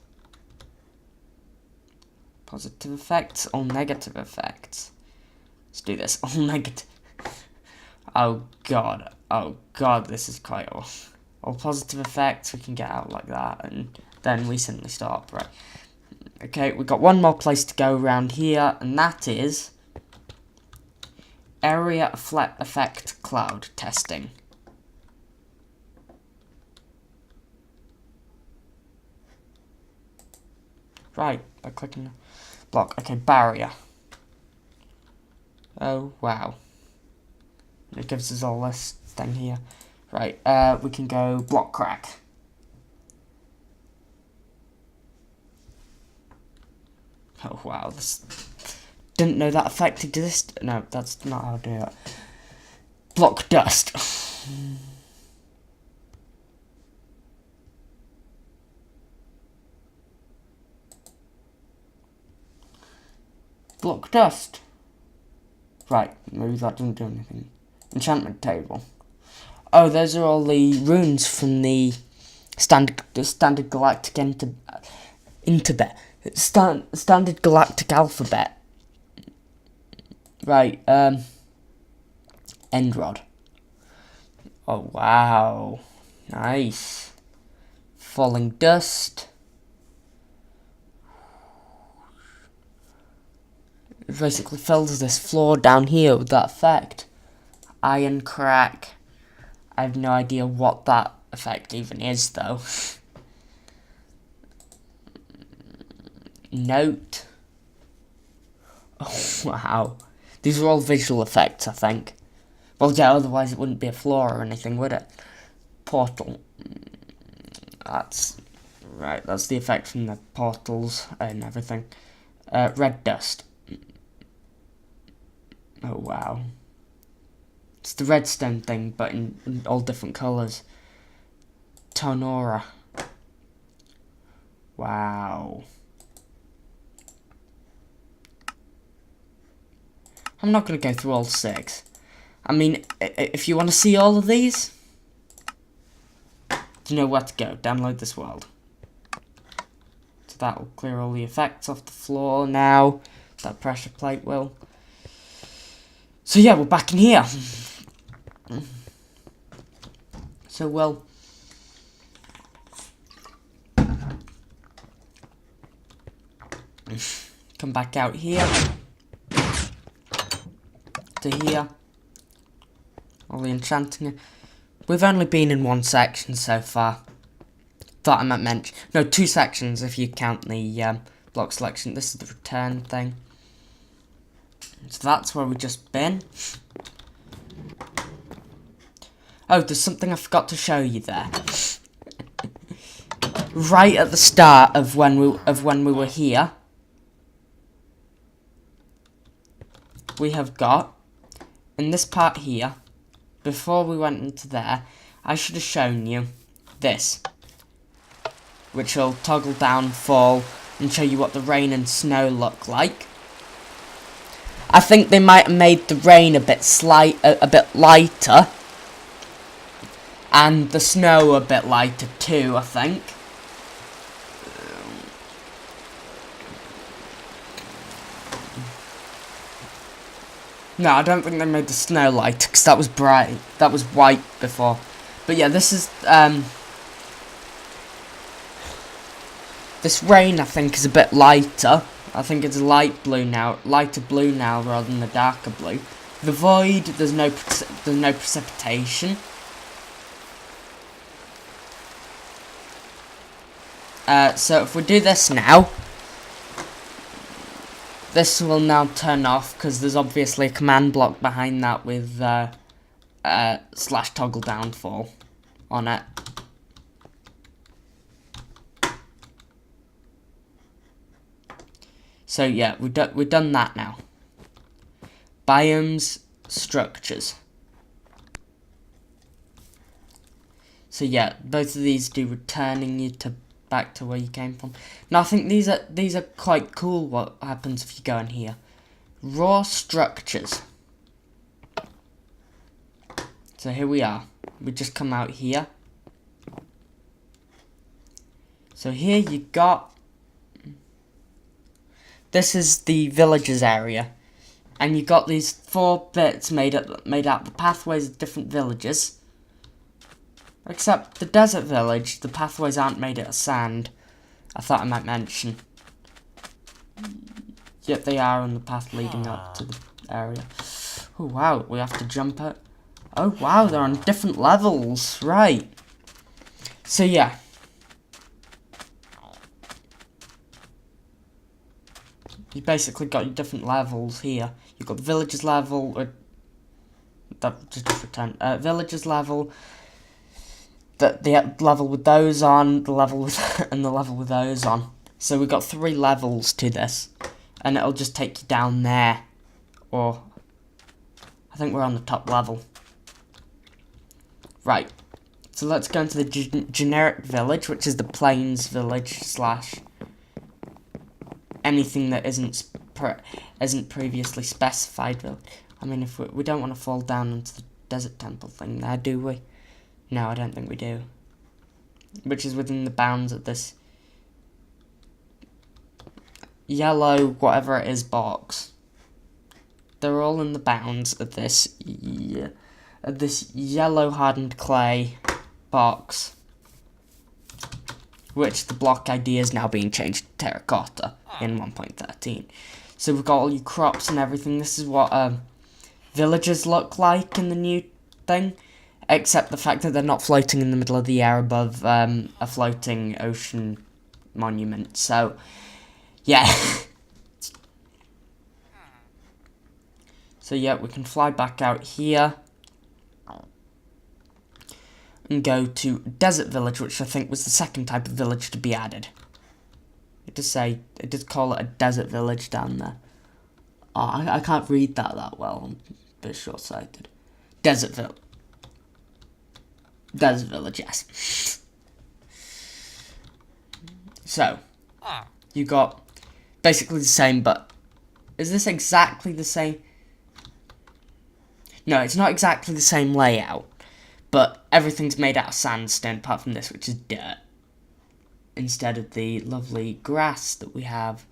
Positive effects, all negative effects. Let's do this. All negative. Oh god, this is quite awful. All positive effects, we can get out like that, and then we simply stop, right. Okay, we've got one more place to go around here, and that is area effect cloud testing. Right, by clicking the block. Okay, barrier. Oh, wow. It gives us all this thing here. Right, we can go block crack. Oh, wow, this... Didn't know that effect existed. No, that's not how to do it. Block dust. Block dust. Right, maybe that doesn't do anything. Enchantment table. Oh, those are all the runes from the standard galactic standard galactic alphabet. Right, end rod. Oh wow, nice. Falling dust. It basically fills this floor down here with that effect. Iron crack. I have no idea what that effect even is though. Note. Oh wow. These are all visual effects, I think. Well, yeah, otherwise it wouldn't be a floor or anything, would it? Portal. That's right, that's the effect from the portals and everything. Red dust. Oh, wow. It's the redstone thing, but in all different colours. Tonora. Wow. I'm not going to go through all 6. I mean, if you want to see all of these, you know where to go. Download this world. So that will clear all the effects off the floor now. That pressure plate will. So yeah, we're back in here. So we'll come back out here to here. All the enchanting. We've only been in 1 section so far. Thought I might mention. No, 2 sections if you count the block selection. This is the return thing. So that's where we've just been. Oh, there's something I forgot to show you there. Right at the start of when we were here, we have got in this part here. Before we went into there, I should have shown you this, which will toggle down, fall, and show you what the rain and snow look like. I think they might have made the rain a bit lighter, and the snow a bit lighter too, I think. No, I don't think they made the snow lighter, because that was bright. That was white before. But yeah, this is, this rain, I think, is a bit lighter. I think it's lighter blue now rather than the darker blue. The void, there's no precipitation. So if we do this now, this will now turn off because there's obviously a command block behind that with slash toggle downfall on it. So yeah, we've done that now. Biomes, structures. So yeah, both of these do returning you to back to where you came from. Now I think these are quite cool. What happens if you go in here? Raw structures. So here we are. We just come out here. So here you got. This is the villages area, and you got these 4 bits made out the pathways of different villages. Except the desert village, the pathways aren't made out of sand. I thought I might mention. Yet they are on the path leading up to the area. Oh wow, we have to jump it. Oh wow, they're on different levels, right. So yeah. You basically got your different levels here. You've got the villagers level, or that just pretend villagers level, the level with those on, the level with and the level with those on. So we've got 3 levels to this, and it'll just take you down there, or I think we're on the top level. Right. So let's go into the generic village, which is the plains village slash anything that isn't previously specified. I mean, if we don't want to fall down into the desert temple thing there, do we? No, I don't think we do. Which is within the bounds of this yellow, whatever it is, box. They're all in the bounds of this yellow hardened clay box, which the block ID is now being changed to terracotta in 1.13. So we've got all your crops and everything. This is what villages look like in the new thing, except the fact that they're not floating in the middle of the air above a floating ocean monument. So, yeah. So yeah, we can fly back out here and go to Desert Village, which I think was the second type of village to be added. It does call it a desert village down there. Oh, I can't read that well. I'm a bit short-sighted. Desert village, yes. So, you got basically the same, but is this exactly the same? No, it's not exactly the same layout, but everything's made out of sandstone apart from this, which is dirt, instead of the lovely grass that we have.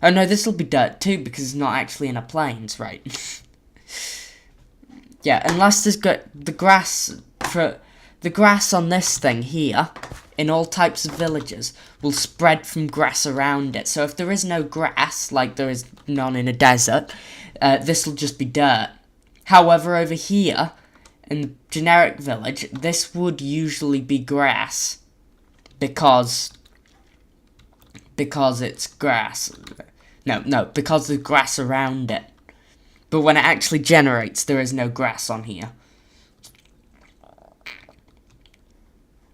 Oh no, this will be dirt too, because it's not actually in a plains, right? Yeah, unless there's the grass on this thing here, in all types of villages, will spread from grass around it. So if there is no grass, like there is none in a desert, this will just be dirt. However, over here, in the generic village, this would usually be grass, because it's grass. No, because there's grass around it. But when it actually generates, there is no grass on here.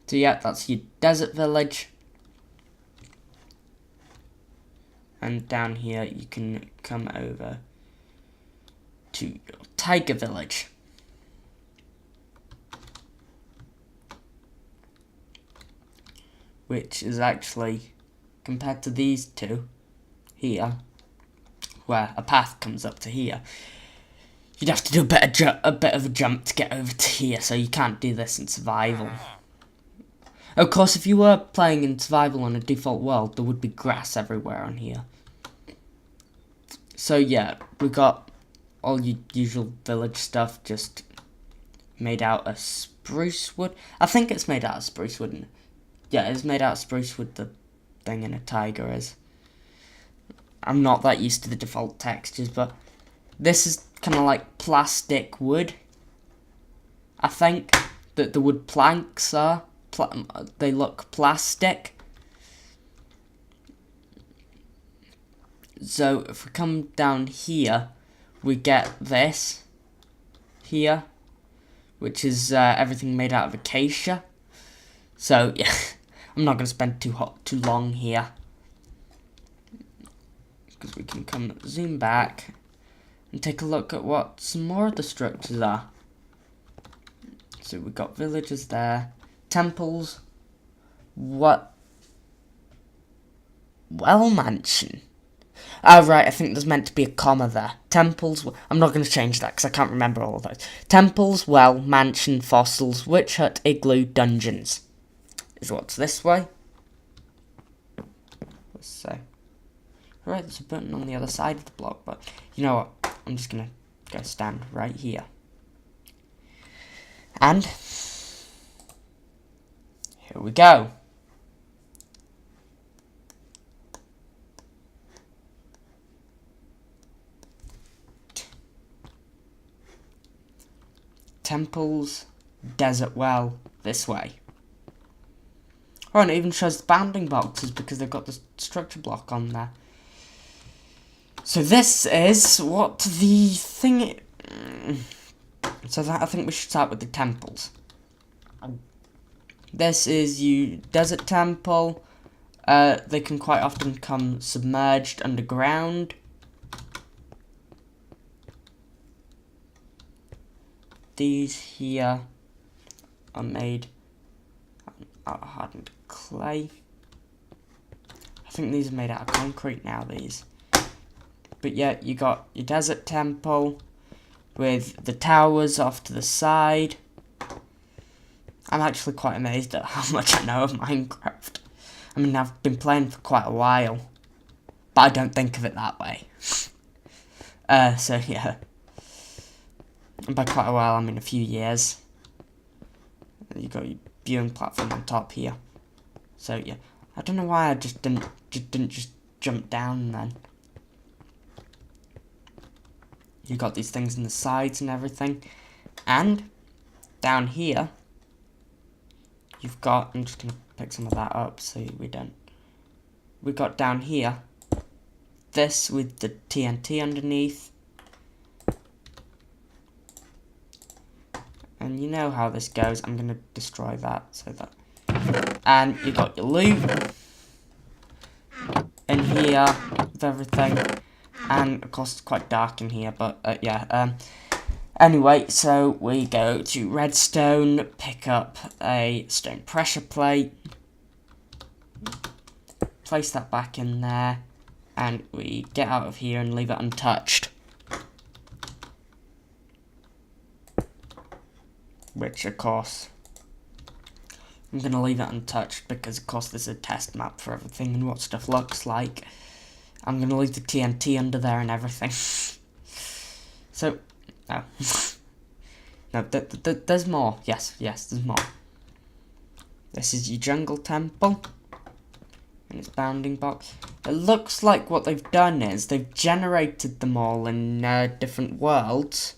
So yeah, that's your desert village. And down here, you can come over to your tiger village. Which is actually, compared to these two here, where a path comes up to here, you'd have to do a bit of a jump to get over to here, so you can't do this in survival. Of course, if you were playing in survival on a default world, there would be grass everywhere on here. So yeah, we got all your usual village stuff, just made out of spruce wood. I think it's made out of spruce wood. Yeah, it's made out of spruce wood, the thing in a tiger is. I'm not that used to the default textures, but this is kind of like plastic wood. I think that the wood planks are, they look plastic. So if we come down here, we get this here, which is everything made out of acacia. So yeah, I'm not going to spend too long here, because we can come zoom back and take a look at what some more of the structures are. So we've got villages there, temples, well mansion. Oh right, I think there's meant to be a comma there. Temples, I'm not going to change that because I can't remember all of those. Temples, well, mansion, fossils, witch hut, igloo, dungeons. Is what's this way. Let's see. Right, there's a button on the other side of the block, but you know what? I'm just going to go stand right here. And here we go. Temples, desert well, this way. Oh, and it even shows the bounding boxes because they've got the structure block on there. So this is what the thing... So I think we should start with the temples. This is your desert temple. They can quite often come submerged underground. These here are made out of hardened clay. I think these are made out of concrete now, these. But yeah, you got your desert temple with the towers off to the side. I'm actually quite amazed at how much I know of Minecraft. I mean, I've been playing for quite a while, but I don't think of it that way. So yeah. And by quite a while, I mean a few years. You got your viewing platform on top here. So yeah, I don't know why I just didn't jump down then. You got these things in the sides and everything, and down here you've got. I'm just gonna pick some of that up so we don't. We got down here this with the TNT underneath. And you know how this goes. I'm going to destroy that. So that. And you got your loot in here with everything. And of course it's quite dark in here. But yeah. Anyway, so we go to redstone, pick up a stone pressure plate, place that back in there, and we get out of here and leave it untouched. Which, of course, I'm going to leave it untouched because, of course, there's a test map for everything and what stuff looks like. I'm going to leave the TNT under there and everything. So, no. No, there's more. Yes, there's more. This is your jungle temple. And its bounding box. It looks like what they've done is they've generated them all in different worlds.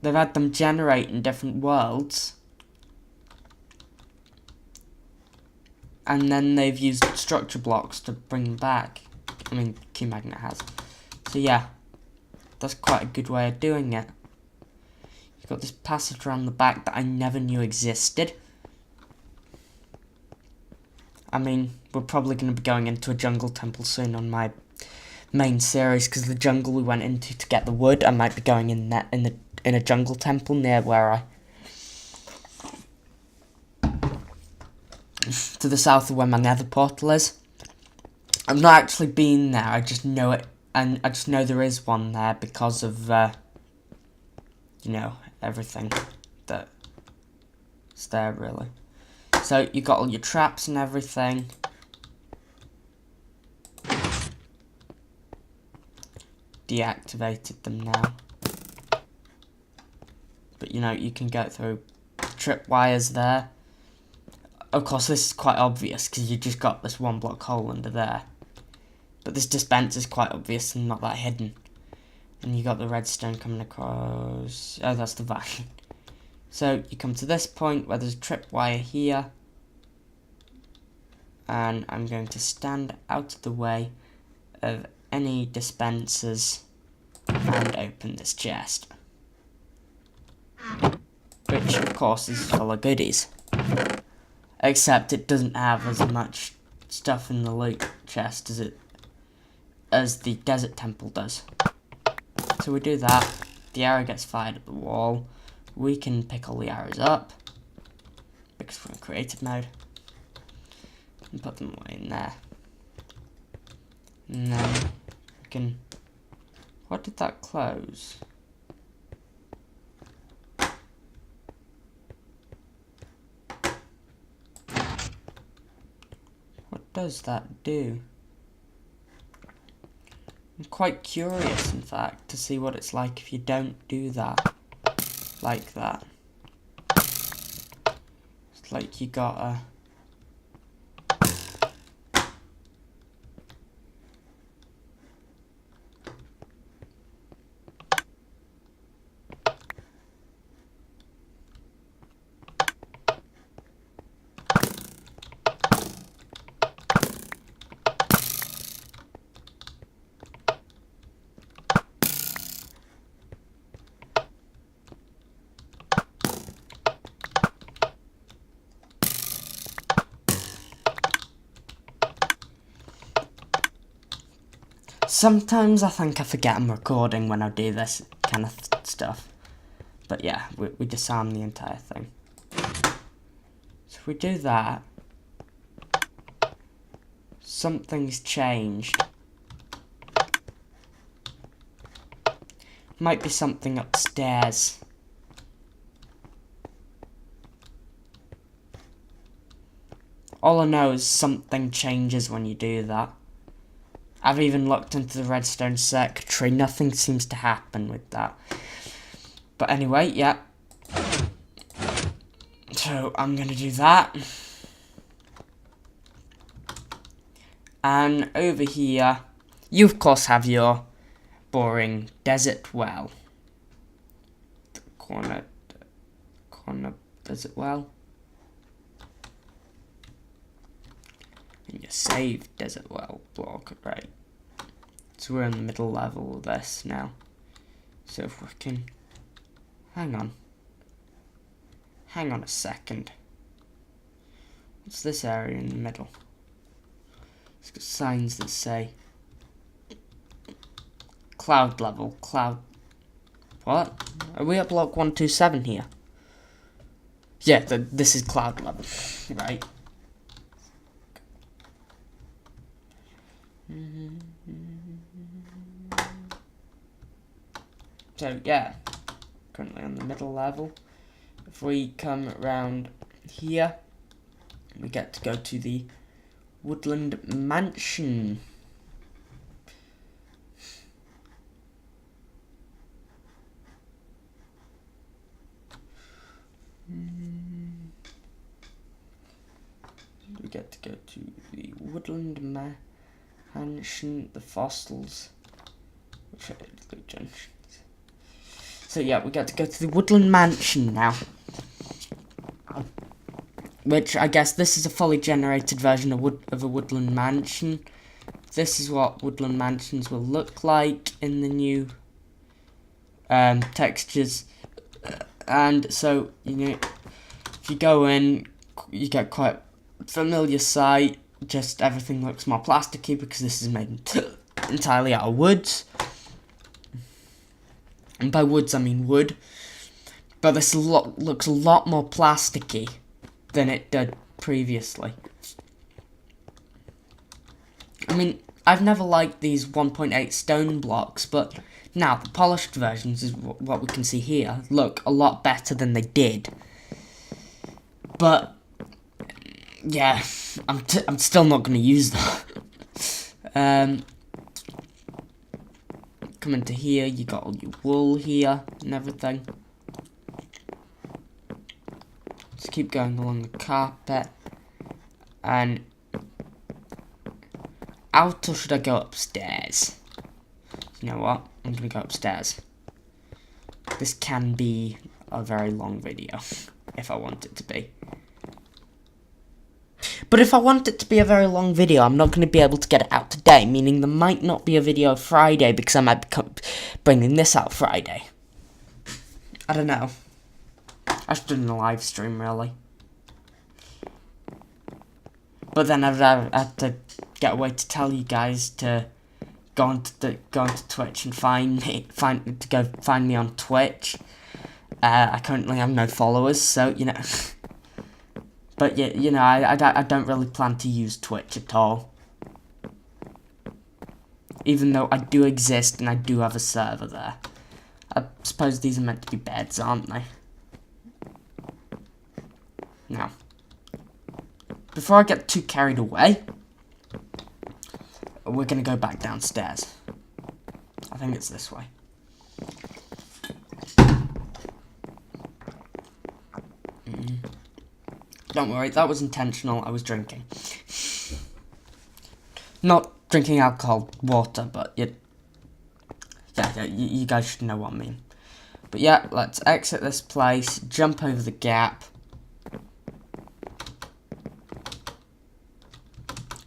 They've had them generate in different worlds. And then they've used structure blocks to bring them back. I mean, qmagnet has. So yeah, that's quite a good way of doing it. You've got this passage around the back that I never knew existed. I mean, we're probably going to be going into a jungle temple soon on my main series, because the jungle we went into to get the wood, I might be going in a jungle temple near where to the south of where my nether portal is. I've not actually been there, I just know it, and I just know there is one there because of, you know, everything that's there, really. So, you got all your traps and everything. Deactivated them now. But, you know, you can go through trip wires there. Of course, this is quite obvious because you just got this one block hole under there. But this dispenser is quite obvious and not that hidden. And you got the redstone coming across. Oh, that's the vine. So you come to this point where there's a trip wire here. And I'm going to stand out of the way of any dispensers and open this chest. Which, of course, is full of goodies. Except it doesn't have as much stuff in the loot chest as the desert temple does. So we do that. The arrow gets fired at the wall. We can pick all the arrows up because we're in creative mode and put them away in there. And then we can. What did that close? What does that do? I'm quite curious, in fact, to see what it's like if you don't do that. Like that. It's like you gotta... Sometimes I think I forget I'm recording when I do this kind of stuff. But yeah, we disarm the entire thing. So if we do that, something's changed. Might be something upstairs. All I know is something changes when you do that. I've even looked into the redstone circuitry, nothing seems to happen with that. But anyway, yeah. So I'm going to do that. And over here, you of course have your boring desert well. The corner desert well. And your save desert well block, right? So we're in the middle level of this now. So if we can... Hang on a second. What's this area in the middle? It's got signs that say... Cloud level, cloud... What? Are we at block 127 here? Yeah, this is cloud level, right? So yeah, currently on the middle level. If we come around here, we get to go to the Woodland Mansion. We get to go to the Woodland Mansion, the fossils, which are the junctions. So yeah, we get to go to the Woodland Mansion now. Which, I guess, this is a fully generated version of a Woodland Mansion. This is what Woodland Mansions will look like in the new textures. And so, you know, if you go in, you get quite a familiar sight. Just everything looks more plasticky because this is made entirely out of woods. And by woods, I mean wood. But this looks a lot more plasticky than it did previously. I mean, I've never liked these 1.8 stone blocks, but now the polished versions, is what we can see here, look a lot better than they did. But yeah, I'm still not going to use them. Come into here, you got all your wool here and everything. Just keep going along the carpet. And out, or should I go upstairs? You know what? I'm gonna go upstairs. This can be a very long video, if I want it to be. But if I want it to be a very long video, I'm not going to be able to get it out today, meaning there might not be a video Friday because I might be bringing this out Friday. I don't know. I should do it in a live stream, really. But then I'd have to get a way to tell you guys to go onto Twitch and find me on Twitch. I currently have no followers, so you know. But yeah, you know, I don't really plan to use Twitch at all. Even though I do exist and I do have a server there. I suppose these are meant to be beds, aren't they? Now, before I get too carried away, we're going to go back downstairs. I think it's this way. Don't worry, that was intentional. I was drinking. Not drinking alcohol, water, but yeah, you guys should know what I mean. But yeah, let's exit this place, jump over the gap.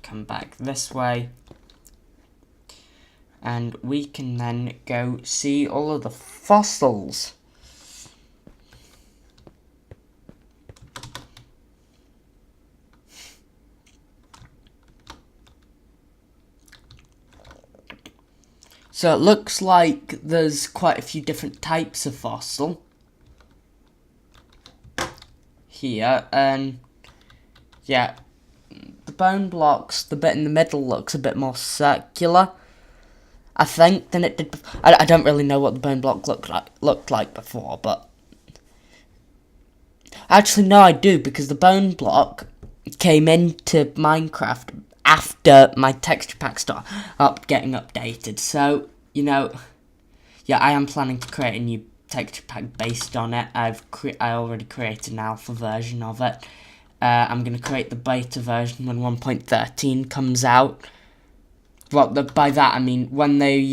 Come back this way. And we can then go see all of the fossils. So it looks like there's quite a few different types of fossil here, and yeah, the bone blocks, the bit in the middle looks a bit more circular, I think, than it did. I don't really know what the bone block looked like before, but actually no, I do, because the bone block came into Minecraft after my texture pack started getting updated. So, you know, yeah, I am planning to create a new texture pack based on it. I already created an alpha version of it. I'm going to create the beta version when 1.13 comes out. Well, by that I mean when they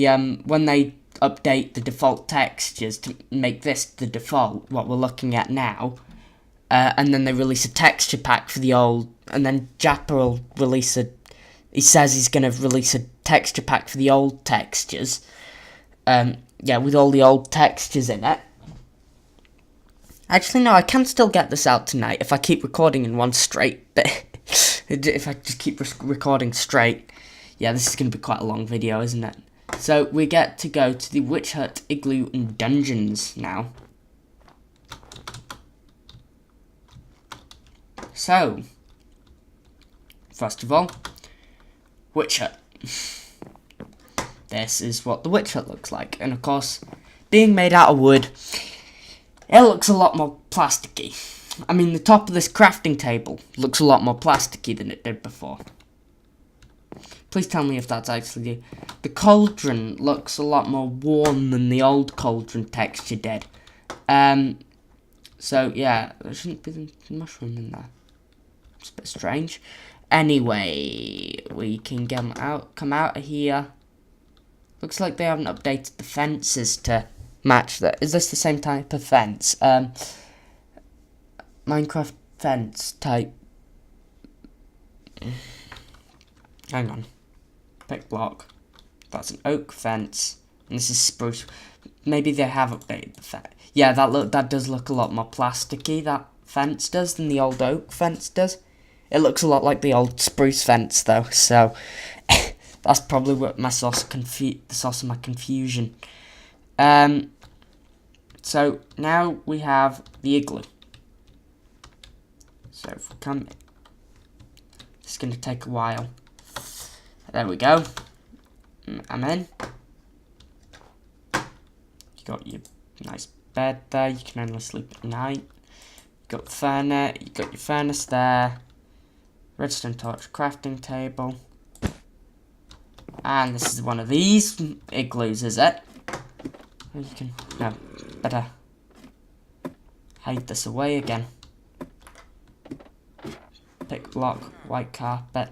update the default textures to make this the default, what we're looking at now, and then they release a texture pack for the old, and then Japper will release he says he's going to release a texture pack for the old textures. Yeah, with all the old textures in it. Actually, no, I can still get this out tonight if I keep recording in one straight bit. If I just keep recording straight. Yeah, this is going to be quite a long video, isn't it? So we get to go to the Witch Hut, Igloo, and Dungeons now. So, first of all, Witch Hut. This is what the Witch Hut looks like. And of course, being made out of wood, it looks a lot more plasticky. I mean, the top of this crafting table looks a lot more plasticky than it did before. Please tell me if that's actually... The cauldron looks a lot more worn than the old cauldron texture did. So, yeah, there shouldn't be the mushroom in there. It's a bit strange. Anyway, we can get them out, come out of here. Looks like they haven't updated the fences to match that. Is this the same type of fence? Minecraft fence type. Hang on. Pick block. That's an oak fence. And this is spruce. Maybe they have updated the fence. Yeah, that does look a lot more plasticky, that fence does, than the old oak fence does. It looks a lot like the old spruce fence, though, so that's probably what the source of my confusion. So now we have the igloo. So if we come, it's going to take a while. There we go. I'm in. You got your nice bed there. You can only sleep at night. You got furnace. You got your furnace there. Redstone torch crafting table. And this is one of these igloos, is it? You can, no, better hide this away again. Pick block, white carpet.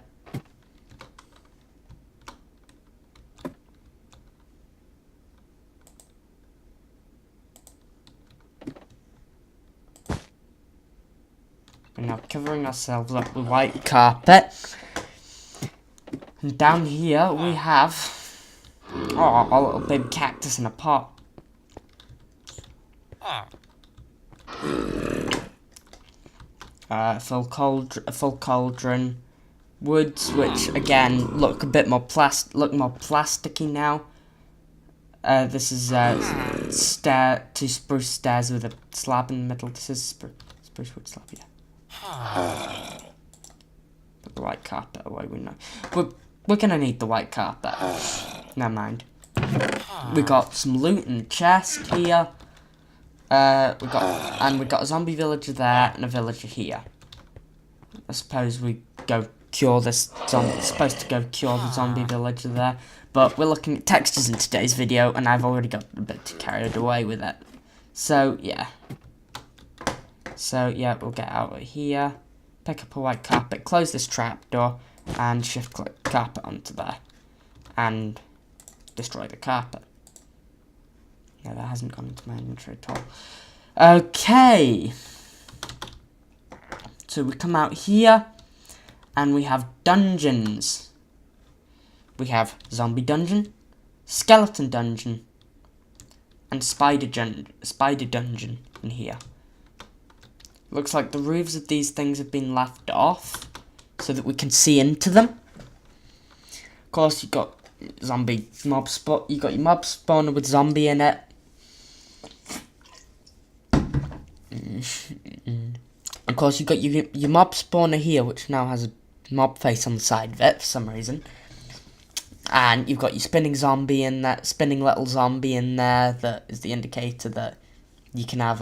We're now covering ourselves up with white carpet. And down here we have a little baby cactus in a pot. Full cauldron, woods, which again look a bit more plasticky now. This is two spruce stairs with a slab in the middle. This is spruce wood slab, yeah. Put the white carpet away. We know we're gonna need the white carpet. Never mind. We got some loot in the chest here. We got a zombie villager there and a villager here. I suppose we go cure this zombie. Supposed to go cure the zombie villager there, but we're looking at textures in today's video, and I've already got a bit carried away with it. So yeah. We'll get out of here, pick up a white carpet, close this trapdoor, and shift click carpet onto there, and destroy the carpet. Yeah, that hasn't gone into my inventory at all. Okay. So we come out here, and we have dungeons. We have zombie dungeon, skeleton dungeon, and spider dungeon in here. Looks like the roofs of these things have been left off, so that we can see into them. Of course, you got zombie mob spot. You got your mob spawner with zombie in it. Of course, you got your mob spawner here, which now has a mob face on the side of it for some reason. And you've got your spinning zombie in that, spinning little zombie in there. That is the indicator that you can have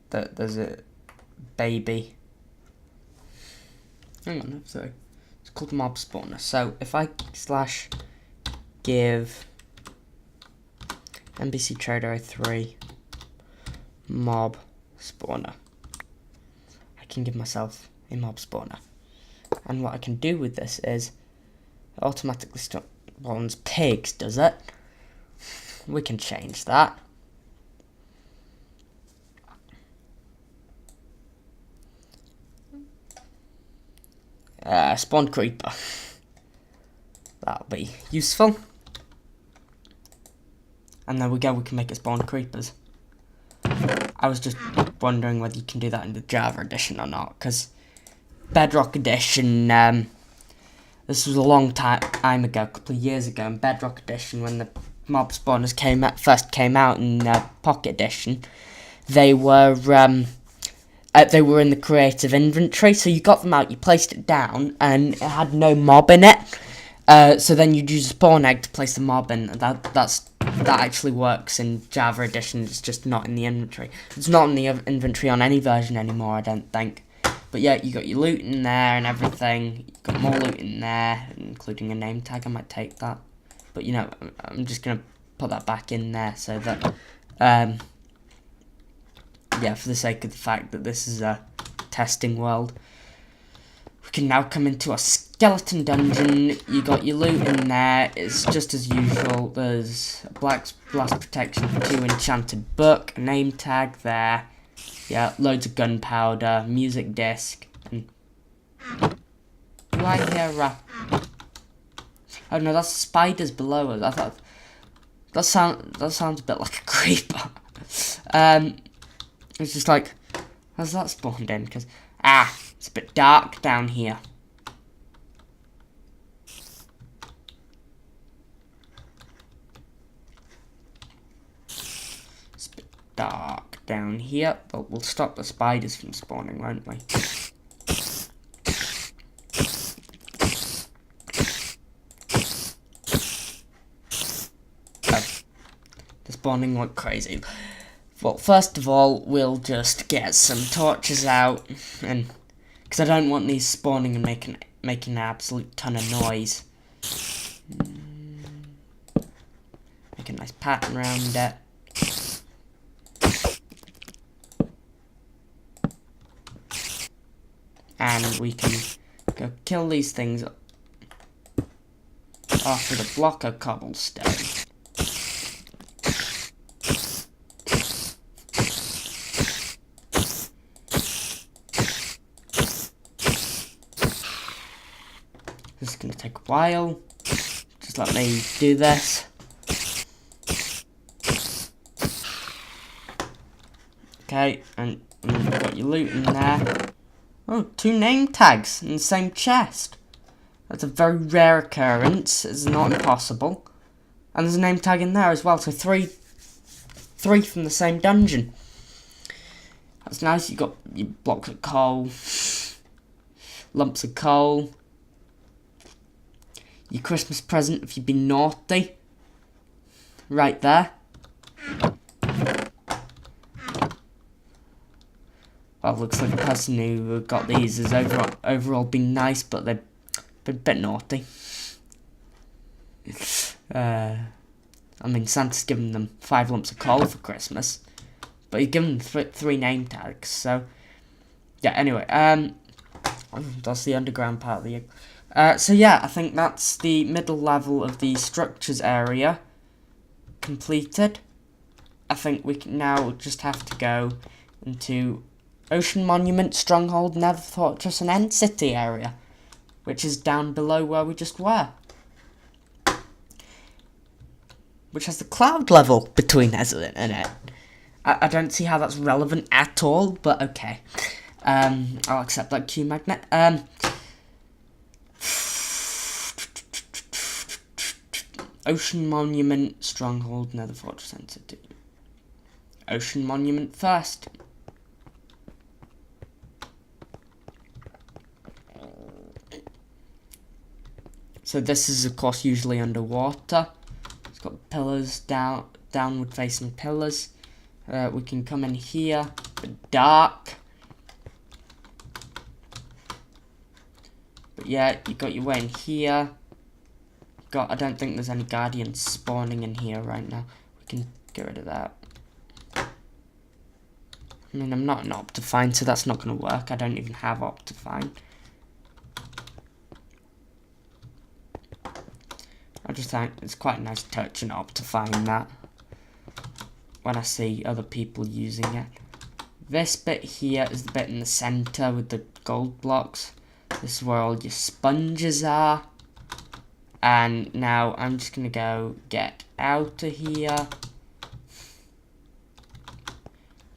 that there's a baby. Hang on, so it's called mob spawner. So if I give NBC Trader 3 mob spawner, I can give myself a mob spawner. And what I can do with this is it automatically spawns pigs, does it? We can change that. Spawn creeper. That'll be useful. And there we go, we can make it spawn creepers. I was just wondering whether you can do that in the Java edition or not, because Bedrock edition, the This was a long time ago, a couple of years ago in Bedrock Edition, when the mob spawners first came out in Pocket Edition. They were in the creative inventory, so you got them out, you placed it down, and it had no mob in it. So then you'd use a spawn egg to place the mob in. That actually works in Java Edition. It's just not in the inventory. It's not in the inventory on any version anymore, I don't think. But yeah, you got your loot in there and everything. You got more loot in there, including a name tag. I might take that, but you know, I'm just gonna put that back in there so that, yeah, for the sake of the fact that this is a testing world. We can now come into a skeleton dungeon. You got your loot in there. It's just as usual. There's a blast protection for 2 enchanted book, a name tag there. Yeah, loads of gunpowder, music disc, and do I hear oh no, that's spiders below us. I thought that sounds a bit like a creeper. It's just like, how's that spawned in? Because it's a bit dark down here. It's a bit dark down here, but we'll stop the spiders from spawning, won't we? Oh, they're spawning like crazy. Well, first of all, we'll just get some torches out, and because I don't want these spawning and making an absolute ton of noise. Make a nice pattern around it. And we can go kill these things off with a block of cobblestone. This is going to take a while. Just let me do this. Okay, and you've got your loot in there. Oh, 2 name tags in the same chest. That's a very rare occurrence. It's not impossible. And there's a name tag in there as well, so three from the same dungeon. That's nice. You got your blocks of coal, lumps of coal. Your Christmas present if you've been naughty. Right there. Well, looks like the person who got these has overall been nice, but they've been a bit naughty. I mean, Santa's given them 5 lumps of coal for Christmas, but he's given them 3 name tags, so... Yeah, anyway, that's the underground part of the... so yeah, I think that's the middle level of the structures area completed. I think we can now just have to go into Ocean Monument, Stronghold, Nether Fortress, and End City area, which is down below where we just were. Which has the cloud level between us and it. I don't see how that's relevant at all, but okay. I'll accept that qmagnet. Ocean Monument, Stronghold, Nether Fortress, End City. Ocean Monument first. So this is, of course, usually underwater. It's got pillars, downward facing pillars. We can come in here, but dark. But yeah, you got your way in here. I don't think there's any guardians spawning in here right now. We can get rid of that. I mean, I'm not an Optifine, so that's not going to work. I don't even have Optifine. I just think it's quite a nice touch in Optifine that when I see other people using it. This bit here is the bit in the center with the gold blocks. This is where all your sponges are. And now I'm just going to go get out of here.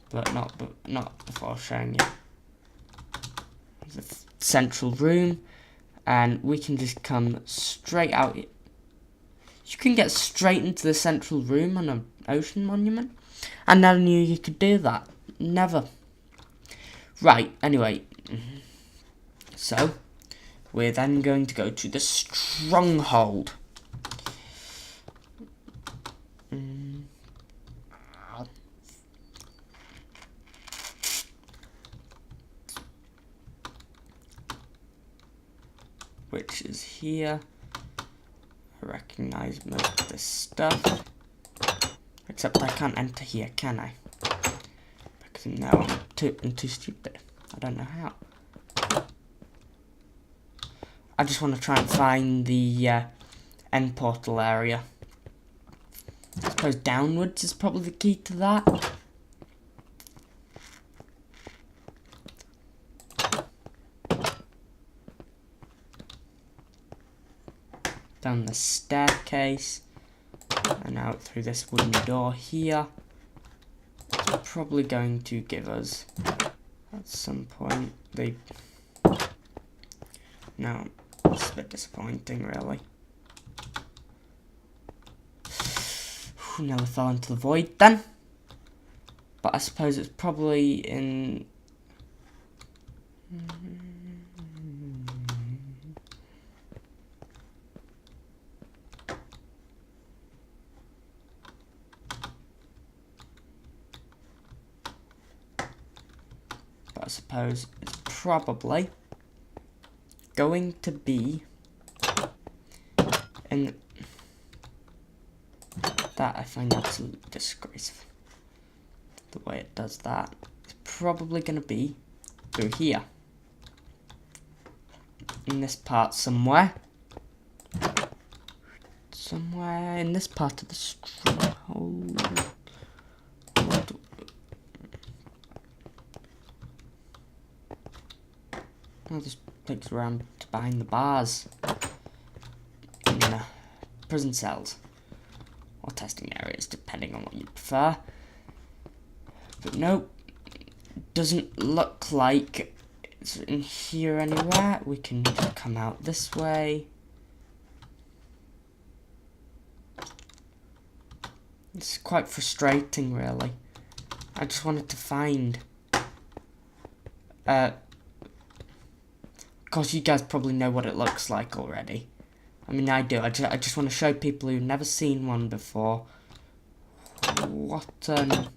But not before showing you the central room. And we can just come straight out. You can get straight into the central room on an ocean monument. I never knew you could do that. Never. Right, anyway. So, we're then going to go to the stronghold. Which is here. I recognise most of this stuff. Except I can't enter here, can I? Because no, I'm too stupid. I don't know how. I just want to try and find the end portal area. I suppose downwards is probably the key to that. Down the staircase. And out through this wooden door here. It's probably going to give us, at some point, No, it's a bit disappointing, really. Nearly fell into the void then. But I suppose it's probably in... But I suppose it's probably going to be in... That I find absolutely disgraceful. The way it does that. It's probably going to be through here. In this part somewhere. Somewhere in this part of the stronghold. Oh, this takes around to behind the bars. In prison cells. Or testing areas, depending on what you prefer. But nope, doesn't look like it's in here anywhere. We can come out this way. It's quite frustrating, really. I just wanted to find... of course, you guys probably know what it looks like already. I mean, I do. I just want to show people who've never seen one before what an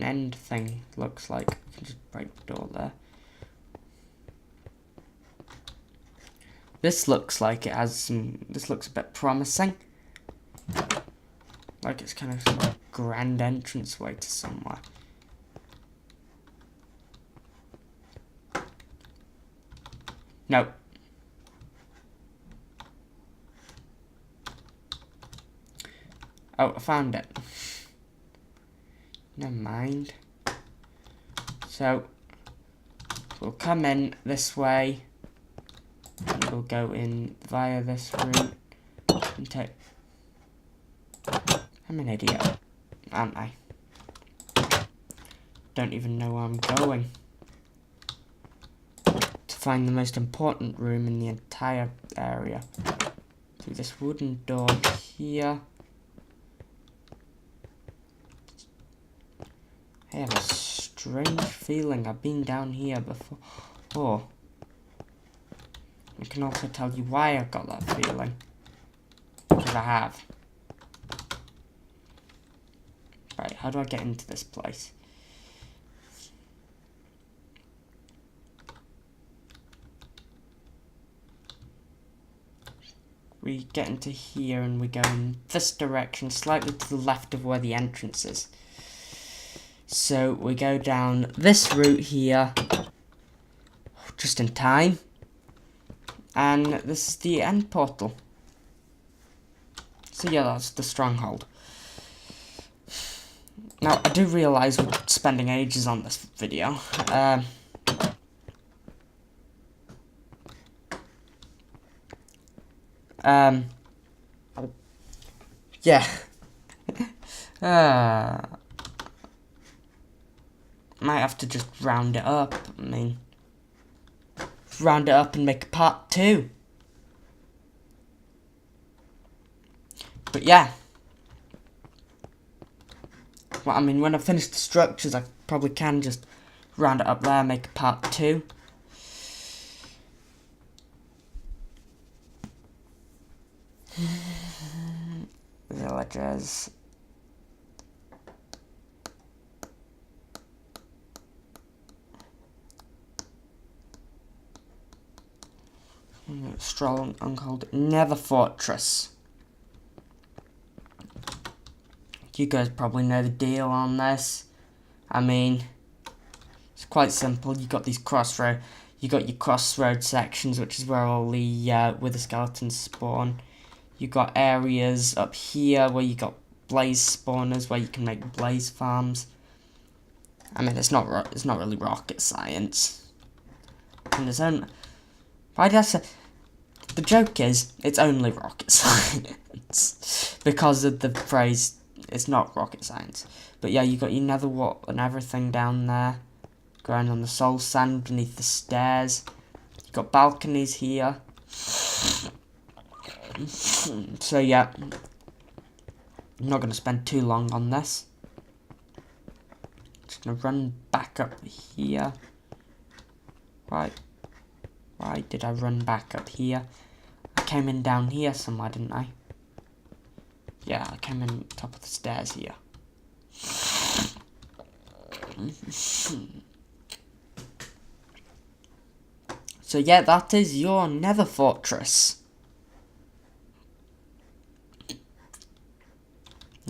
end thing looks like. I can just break the door there. This looks like it has some... This looks a bit promising. Like it's kind of a grand entranceway to somewhere. No. Oh, I found it. Never mind. So, we'll come in this way. And we'll go in via this route. And take... I'm an idiot, aren't I? Don't even know where I'm going. To find the most important room in the entire area. Through this wooden door here. I have a strange feeling I've been down here before. Oh. I can also tell you why I've got that feeling. Because I have. Right, how do I get into this place? We get into here and we go in this direction, slightly to the left of where the entrance is. So we go down this route here, just in time, and this is the end portal. So yeah, that's the stronghold. Now, I do realise we're spending ages on this video. Yeah. Might have to just round it up. I mean, round it up and make a part 2. But yeah. Well, I mean, when I finish the structures, I probably can just round it up there and make a part 2. Villagers. Strong and called Nether Fortress. You guys probably know the deal on this. I mean, it's quite simple. You got these crossroad. You got your crossroad sections, which is where all the wither skeletons spawn. You got areas up here where you got blaze spawners, where you can make blaze farms. I mean, it's not really rocket science. And there's only, why did I say? The joke is, it's only rocket science because of the phrase. It's not rocket science. But yeah, you got your nether wart and everything down there. Growing on the soul sand beneath the stairs. You got balconies here. So yeah. I'm not going to spend too long on this. Just going to run back up here. Why did I run back up here? I came in down here somewhere, didn't I? Yeah, I came in top of the stairs here. So yeah, that is your nether fortress.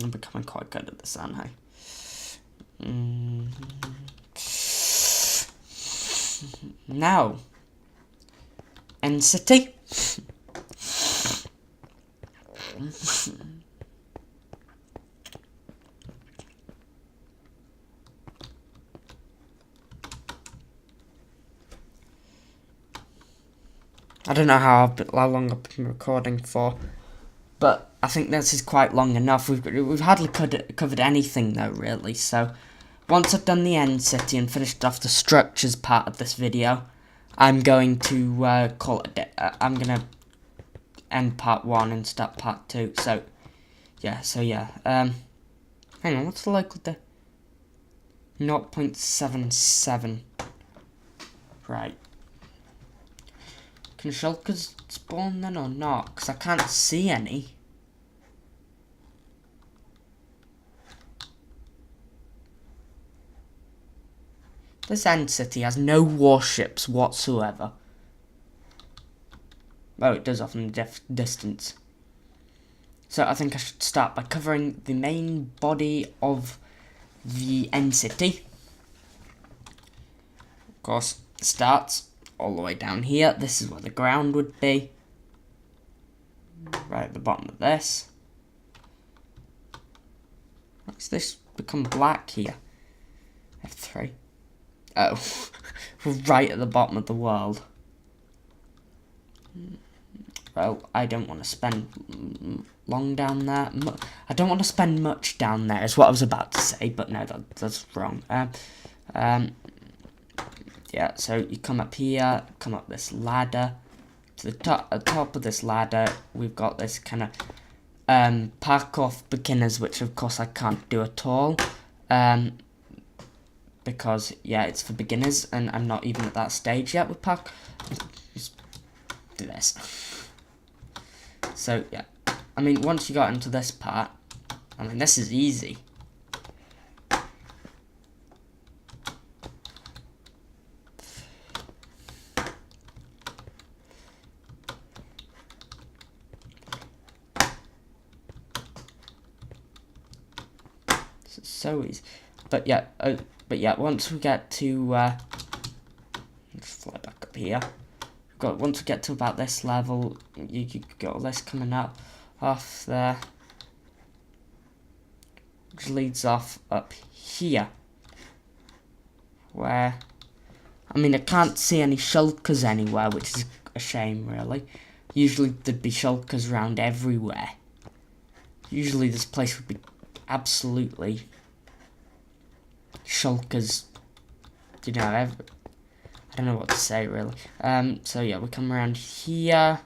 I'm becoming quite good at this, aren't I? Now, End City. I don't know how long I've been recording for, but I think this is quite long enough. We've hardly covered anything though, really. So once I've done the end city and finished off the structures part of this video, I'm going to call it. I'm gonna end part 1 and start part 2. So yeah. Hang on. What's the likelihood? 0.77. Right. Can shulkers spawn then or not? Because I can't see any. This end city has no warships whatsoever. Oh, it does off in the distance. So I think I should start by covering the main body of the end city. Of course, it starts all the way down here. This is where the ground would be. Right at the bottom of this. What's this become black here? F3. Oh, we're right at the bottom of the world. Well, I don't want to spend long down there. I don't want to spend much down there, is what I was about to say, but no, that's wrong. Yeah, so you come up here, come up this ladder. To the top of this ladder, we've got this kind of parkour beginners, which of course I can't do at all. Because, yeah, it's for beginners, and I'm not even at that stage yet with parkour. Just do this. So, yeah. I mean, once you got into this part, I mean, this is easy. So easy. But yeah, once we get to let's fly back up here. Once we get to about this level, you got all this coming up off there, which leads off up here, where I mean I can't see any shulkers anywhere, which is a shame really. Usually there'd be shulkers around everywhere. Usually this place would be absolutely shulkers, you know, I don't know what to say really. So yeah, we come around here.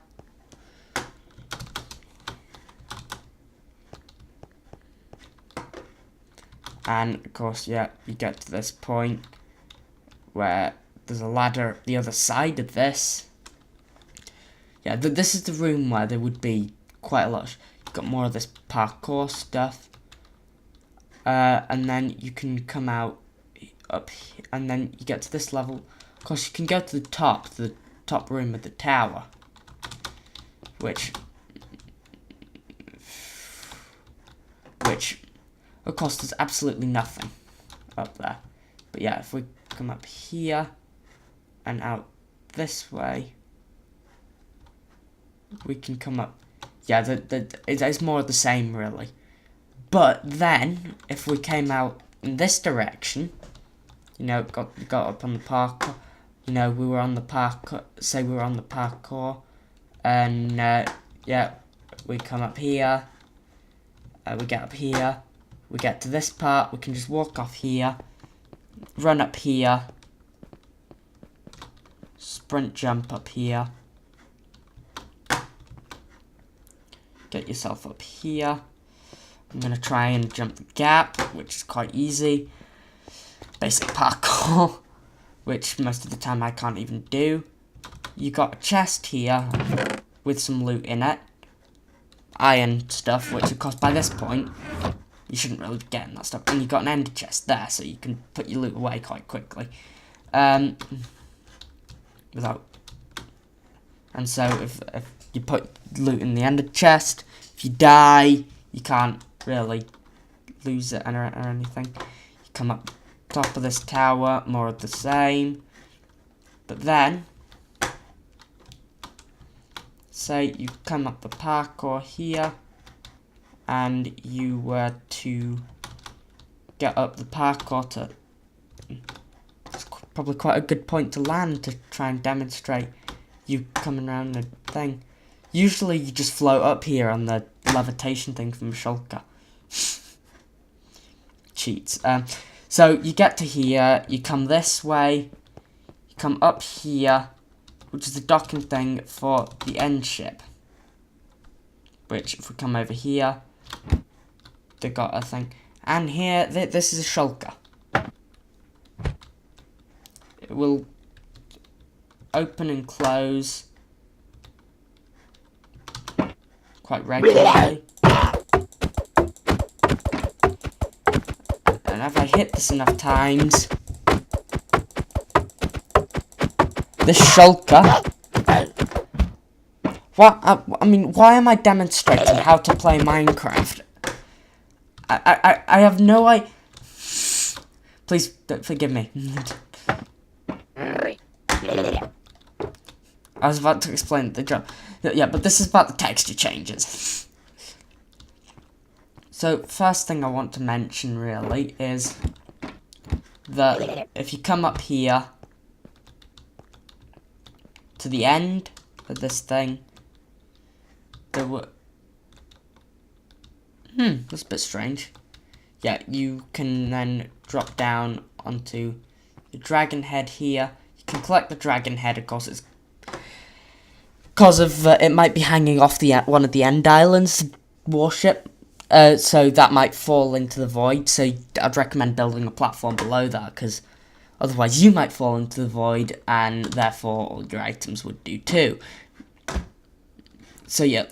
And of course, yeah, you get to this point where there's a ladder the other side of this. Yeah, this is the room where there would be quite a lot. You've got more of this parkour stuff. And then you can come out up here, and then you get to this level. Of course, you can go to the top room of the tower, which of course there's absolutely nothing up there. But yeah, if we come up here and out this way, we can come up. Yeah, it's more of the same really. But then if we came out in this direction, you know, got up on the parkour, you know, we were on the parkour, say we were on the parkour, and yeah, we come up here, we get up here, we get to this part, we can just walk off here, run up here, sprint jump up here, get yourself up here. I'm going to try and jump the gap, which is quite easy. Basic parkour, which most of the time I can't even do. You got a chest here with some loot in it. Iron stuff, which of course by this point, you shouldn't really be getting that stuff. And you got an ender chest there, so you can put your loot away quite quickly. Without... And so if you put loot in the ender chest, if you die, you can't really lose it or anything. You come up top of this tower, more of the same. But then, say you come up the parkour here, and you were to get up the parkour to... It's probably quite a good point to land to try and demonstrate you coming around the thing. Usually you just float up here on the levitation thing from Shulker. Cheats. So you get to here, you come this way, you come up here, which is the docking thing for the end ship. Which, if we come over here, they got a thing. And here, this is a Shulker. It will open and close quite regularly. And if I hit this enough times, this Shulker... What? I mean, why am I demonstrating how to play Minecraft? I have no idea. Please forgive me. I was about to explain the job. Yeah, but this is about the texture changes. So, first thing I want to mention, really, is that if you come up here to the end of this thing, there were... that's a bit strange. Yeah, you can then drop down onto the dragon head here. You can collect the dragon head, of course, it's because of it might be hanging off the one of the end islands warship, so that might fall into the void. So I'd recommend building a platform below that, because otherwise you might fall into the void, and therefore all your items would do too. So yeah,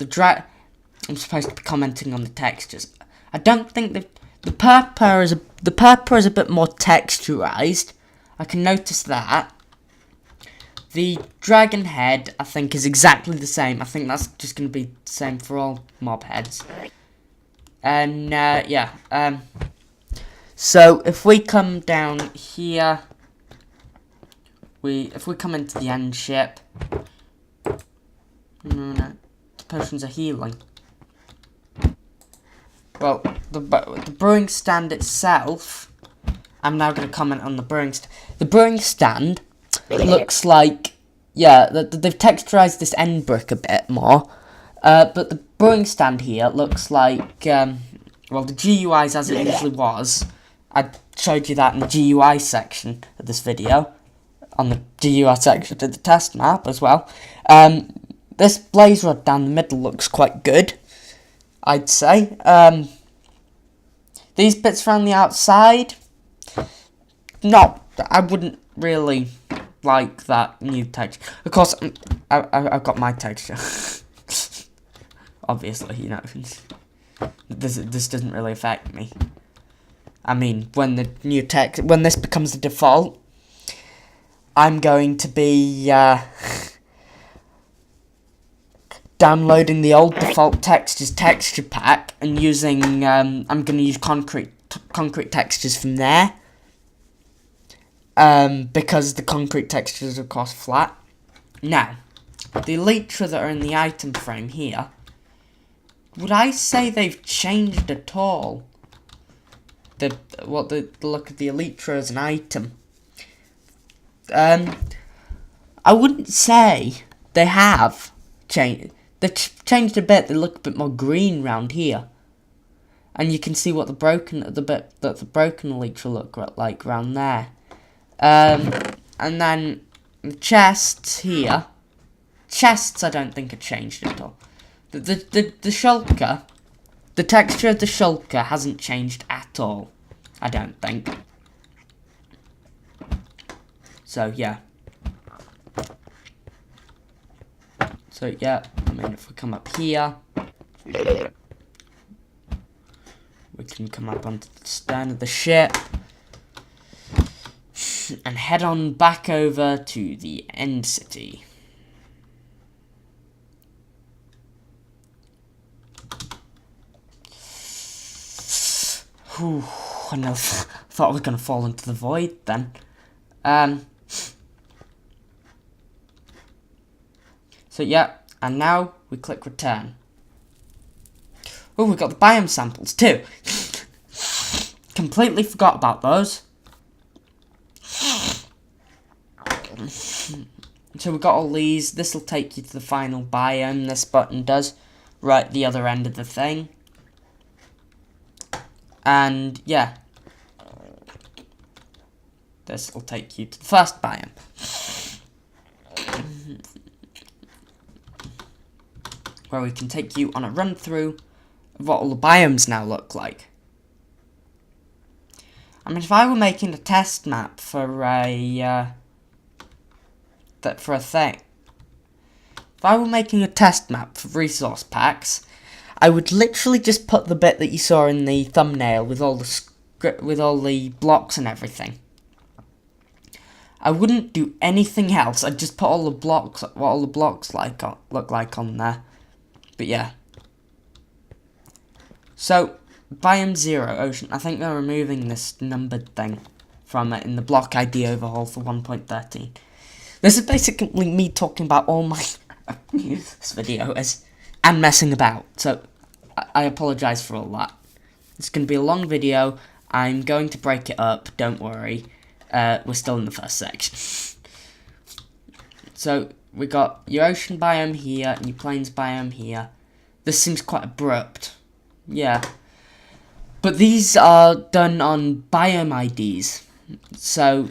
I'm supposed to be commenting on the textures. I don't think the purple is a bit more texturized. I can notice that. The dragon head, I think, is exactly the same. I think that's just going to be the same for all mob heads. And, yeah. So, if we come down here, if we come into the end ship, no, the potions are healing. Well, the brewing stand itself, I'm now going to comment on the brewing stand. The brewing stand looks like, yeah, they've texturized this end brick a bit more, but the brewing stand here looks like, well, the GUIs as it usually was. I showed you that in the GUI section of this video. on the GUI section to the test map as well. This blaze rod down the middle looks quite good, I'd say. These bits around the outside, I wouldn't really like that new texture. Of course, I've got my texture. Obviously, you know, this doesn't really affect me. I mean, when this becomes the default, I'm going to be downloading the old default textures texture pack and using. I'm going to use concrete textures from there. Because the concrete textures are, of course, flat. Now, the elytra that are in the item frame here, would I say they've changed at all? The look of the elytra as an item. I wouldn't say they have changed. They've changed a bit. They look a bit more green round here, and you can see what the broken elytra look like round there. And then the chests here. Chests I don't think have changed at all. The shulker, the texture of the shulker hasn't changed at all, I don't think. So yeah. So yeah, I mean, if we come up here, we can come up onto the stern of the ship and head on back over to the end city. Whew, I thought I was going to fall into the void then. So yeah, and now we click return. Oh, we got the biome samples too. Completely forgot about those. So we got all these. This will take you to the final biome. This button does, right at the other end of the thing. And yeah, this will take you to the first biome, where we can take you on a run through of what all the biomes now look like. I mean, if I were making a test map for a thing, if I were making a test map for resource packs, I would literally just put the bit that you saw in the thumbnail with all the blocks and everything. I wouldn't do anything else. I'd just put all the blocks, what all the blocks look like on there. But yeah. So, Biome 0, Ocean. I think they're removing this numbered thing from it in the block ID overhaul for 1.13. This is basically me talking about all my this video and messing about. So, I apologise for all that. It's going to be a long video. I'm going to break it up, don't worry. We're still in the first section. So, we got your ocean biome here, and your plains biome here. This seems quite abrupt. Yeah. But these are done on biome IDs. So,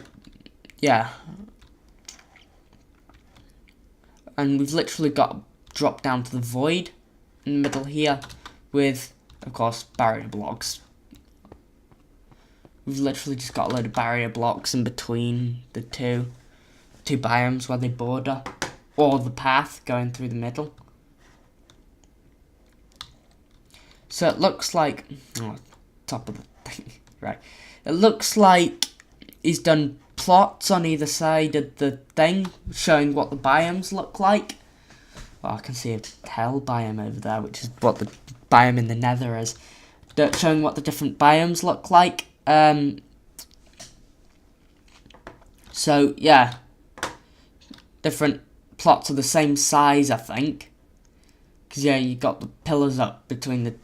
yeah. And we've literally got dropped down to the void in the middle here with, of course, barrier blocks. We've literally just got a load of barrier blocks in between the two biomes where they border, or the path going through the middle. So it looks like, top of the thing, right. It looks like he's done plots on either side of the thing, showing what the biomes look like. Well, I can see a hell biome over there, which is what the biome in the nether is. Showing what the different biomes look like. So, yeah. Different plots are the same size, I think. Because, yeah, you got the pillars up between the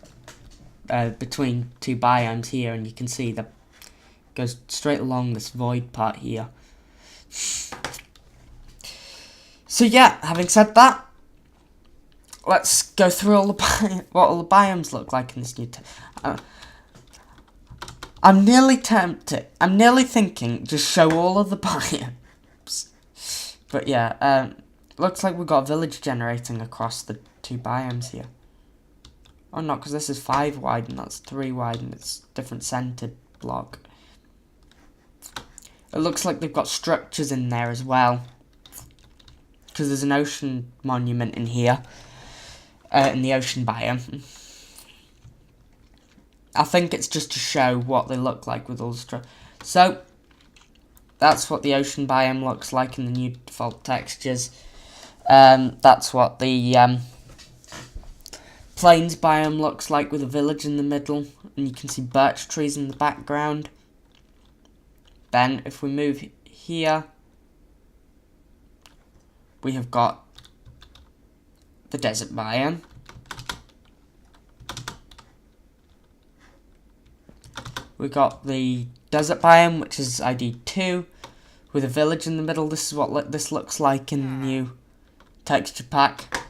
between two biomes here, and you can see that goes straight along this void part here. So, yeah, having said that, let's go through all the what all the biomes look like in this new I'm nearly tempted. I'm nearly thinking just show all of the biomes But yeah, looks like we've got a village generating across the 2 biomes here. Oh no, because this is 5 wide and that's 3 wide and it's different centered block. It looks like they've got structures in there as well, because there's an ocean monument in here, in the ocean biome. I think it's just to show what they look like with all the structures. So, that's what the ocean biome looks like in the new default textures. That's what the plains biome looks like with a village in the middle, and you can see birch trees in the background. Then, if we move here, we have got the desert biome. We got the desert biome, which is ID 2, with a village in the middle. This is what this looks like in the new texture pack,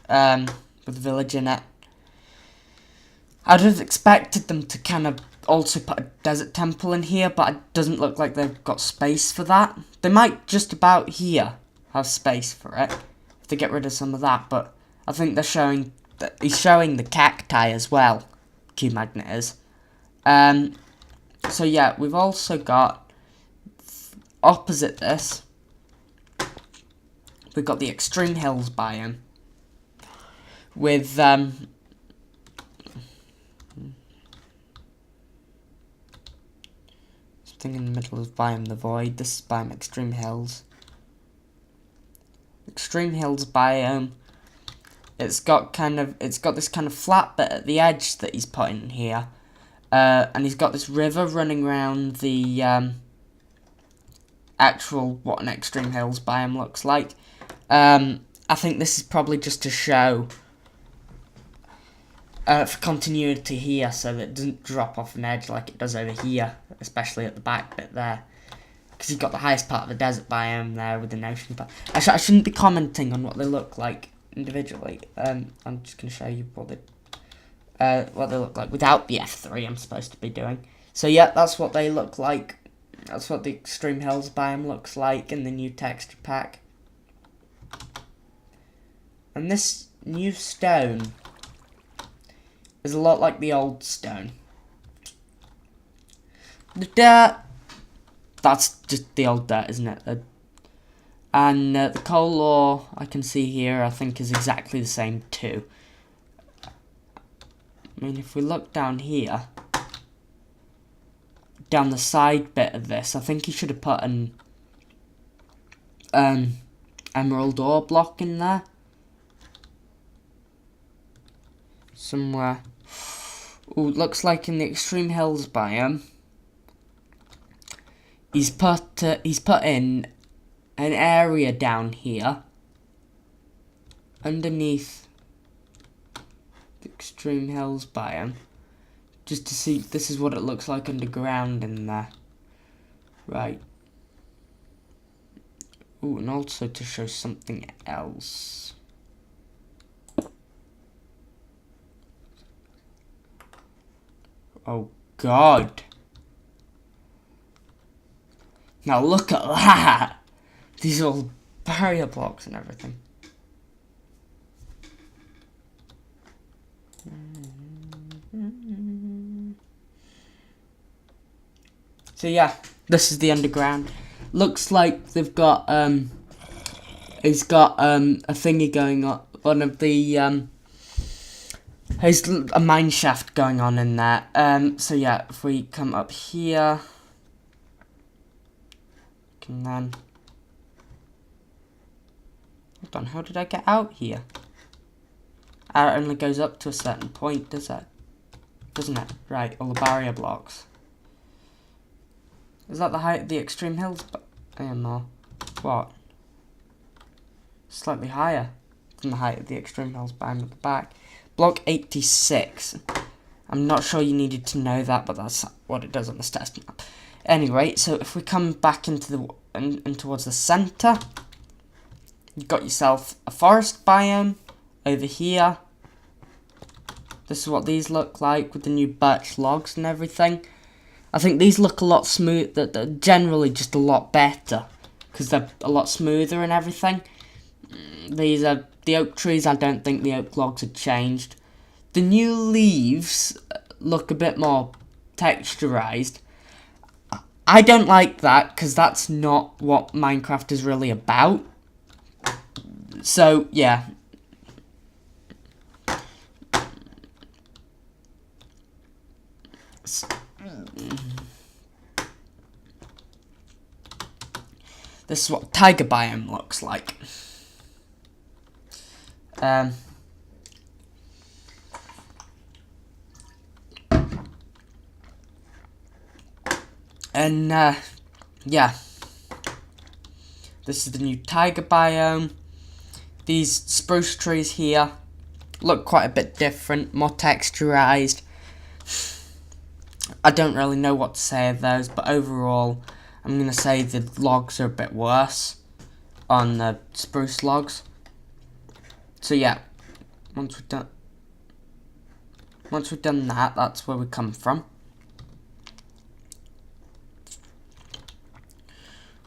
with a village in it. I'd have expected them to kind of also put a desert temple in here, but it doesn't look like they've got space for that. They might just about here have space for it, if they get rid of some of that, but I think they're showing that he's showing the cacti as well, qmagnet is. So yeah, we've also got, opposite this, we've got the extreme hills biome, with something in the middle of biome the void. This is biome extreme hills. Extreme hills biome. It's got this kind of flat bit at the edge that he's put in here, and he's got this river running around the actual what an extreme hills biome looks like. I think this is probably just to show for continuity here, so that it doesn't drop off an edge like it does over here, especially at the back bit there, because you've got the highest part of the desert biome there with the ocean. But I shouldn't be commenting on what they look like individually. I'm just going to show you what they look like without the F3 I'm supposed to be doing. So yeah, that's what they look like. That's what the extreme hills biome looks like in the new texture pack. And this new stone is a lot like the old stone. The dirt, that's just the old dirt, isn't it? And the coal ore I can see here, I think, is exactly the same too. I mean, if we look down here, down the side bit of this, I think he should have put an emerald ore block in there somewhere. Ooh, looks like in the extreme hills biome, he's put in an area down here underneath the extreme hills biome, just to see. This is what it looks like underground in there, right? Ooh, and also to show something else. Oh God. Now look at that! These are all barrier blocks and everything. So yeah, this is the underground. Looks like they've got he's got a thingy going on. One of the there's a mine shaft going on in there. So yeah, if we come up here, can then hold on. How did I get out here? It only goes up to a certain point, does it? Doesn't it? Right, all the barrier blocks. Is that the height of the extreme hills? No. What? Slightly higher than the height of the extreme hills biome at the back. Block 86. I'm not sure you needed to know that, but that's what it does on the stats map. Anyway, so if we come back into the in towards the center, you've got yourself a forest biome over here. This is what these look like with the new birch logs and everything. I think these look a lot smooth. They're generally just a lot better because they're a lot smoother and everything. These are the oak trees. I don't think the oak logs have changed. The new leaves look a bit more texturized. I don't like that because that's not what Minecraft is really about. So, yeah. This is what Tiger Biome looks like. Yeah. This is the new Tiger Biome. These spruce trees here look quite a bit different, more texturized. I don't really know what to say of those, but overall, I'm going to say the logs are a bit worse on the spruce logs. So yeah, once we've done that, that's where we come from.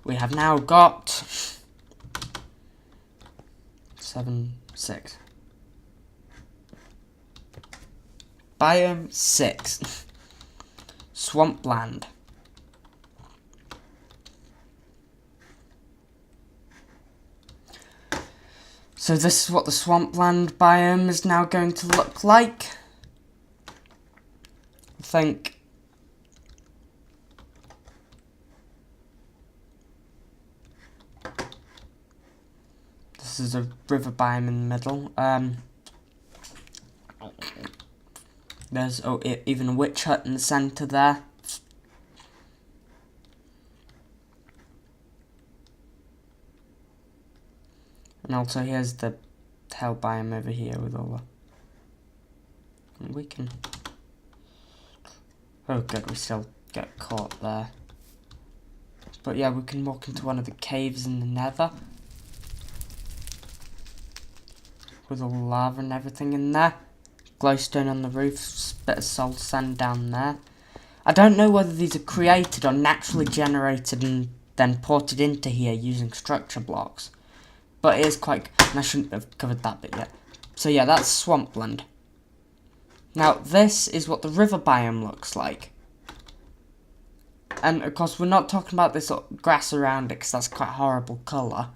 We have now got 6. Biome 6. Swampland. So this is what the swampland biome is now going to look like. I think this is a river biome in the middle. There's even a witch hut in the centre there. And also here's the hell biome over here with all the... And we can... Oh good, we still get caught there. But yeah, we can walk into one of the caves in the nether. With all the lava and everything in there. Glowstone on the roof, bit of soul sand down there. I don't know whether these are created or naturally generated and then ported into here using structure blocks. But it is quite... And I shouldn't have covered that bit yet. So yeah, that's swampland. Now, this is what the river biome looks like. And, of course, we're not talking about this grass around it, because that's quite a horrible colour.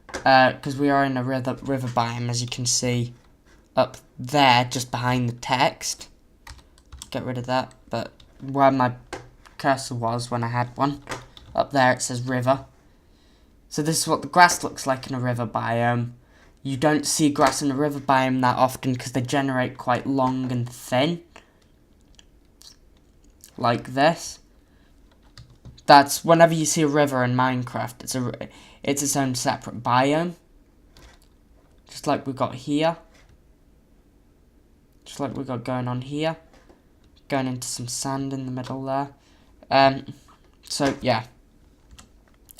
Because we are in a river biome, as you can see up there, just behind the text. Get rid of that, but where my cursor was when I had one. Up there it says river. So this is what the grass looks like in a river biome. You don't see grass in a river biome that often because they generate quite long and thin. Like this. That's whenever you see a river in Minecraft, it's its own separate biome. Just like we got here. Just like we got going on here. Going into some sand in the middle there. So yeah.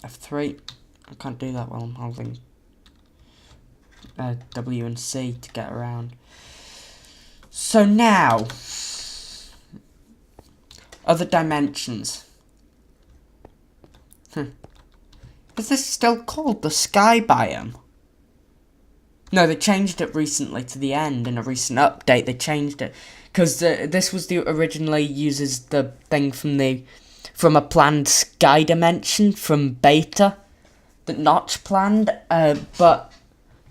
F3. I can't do that while I'm holding W and C to get around. So now, other dimensions. Is this still called the sky biome? No, they changed it recently to the end. In a recent update, they changed it. Because this was the originally uses the thing from a planned sky dimension from beta that Notch planned. But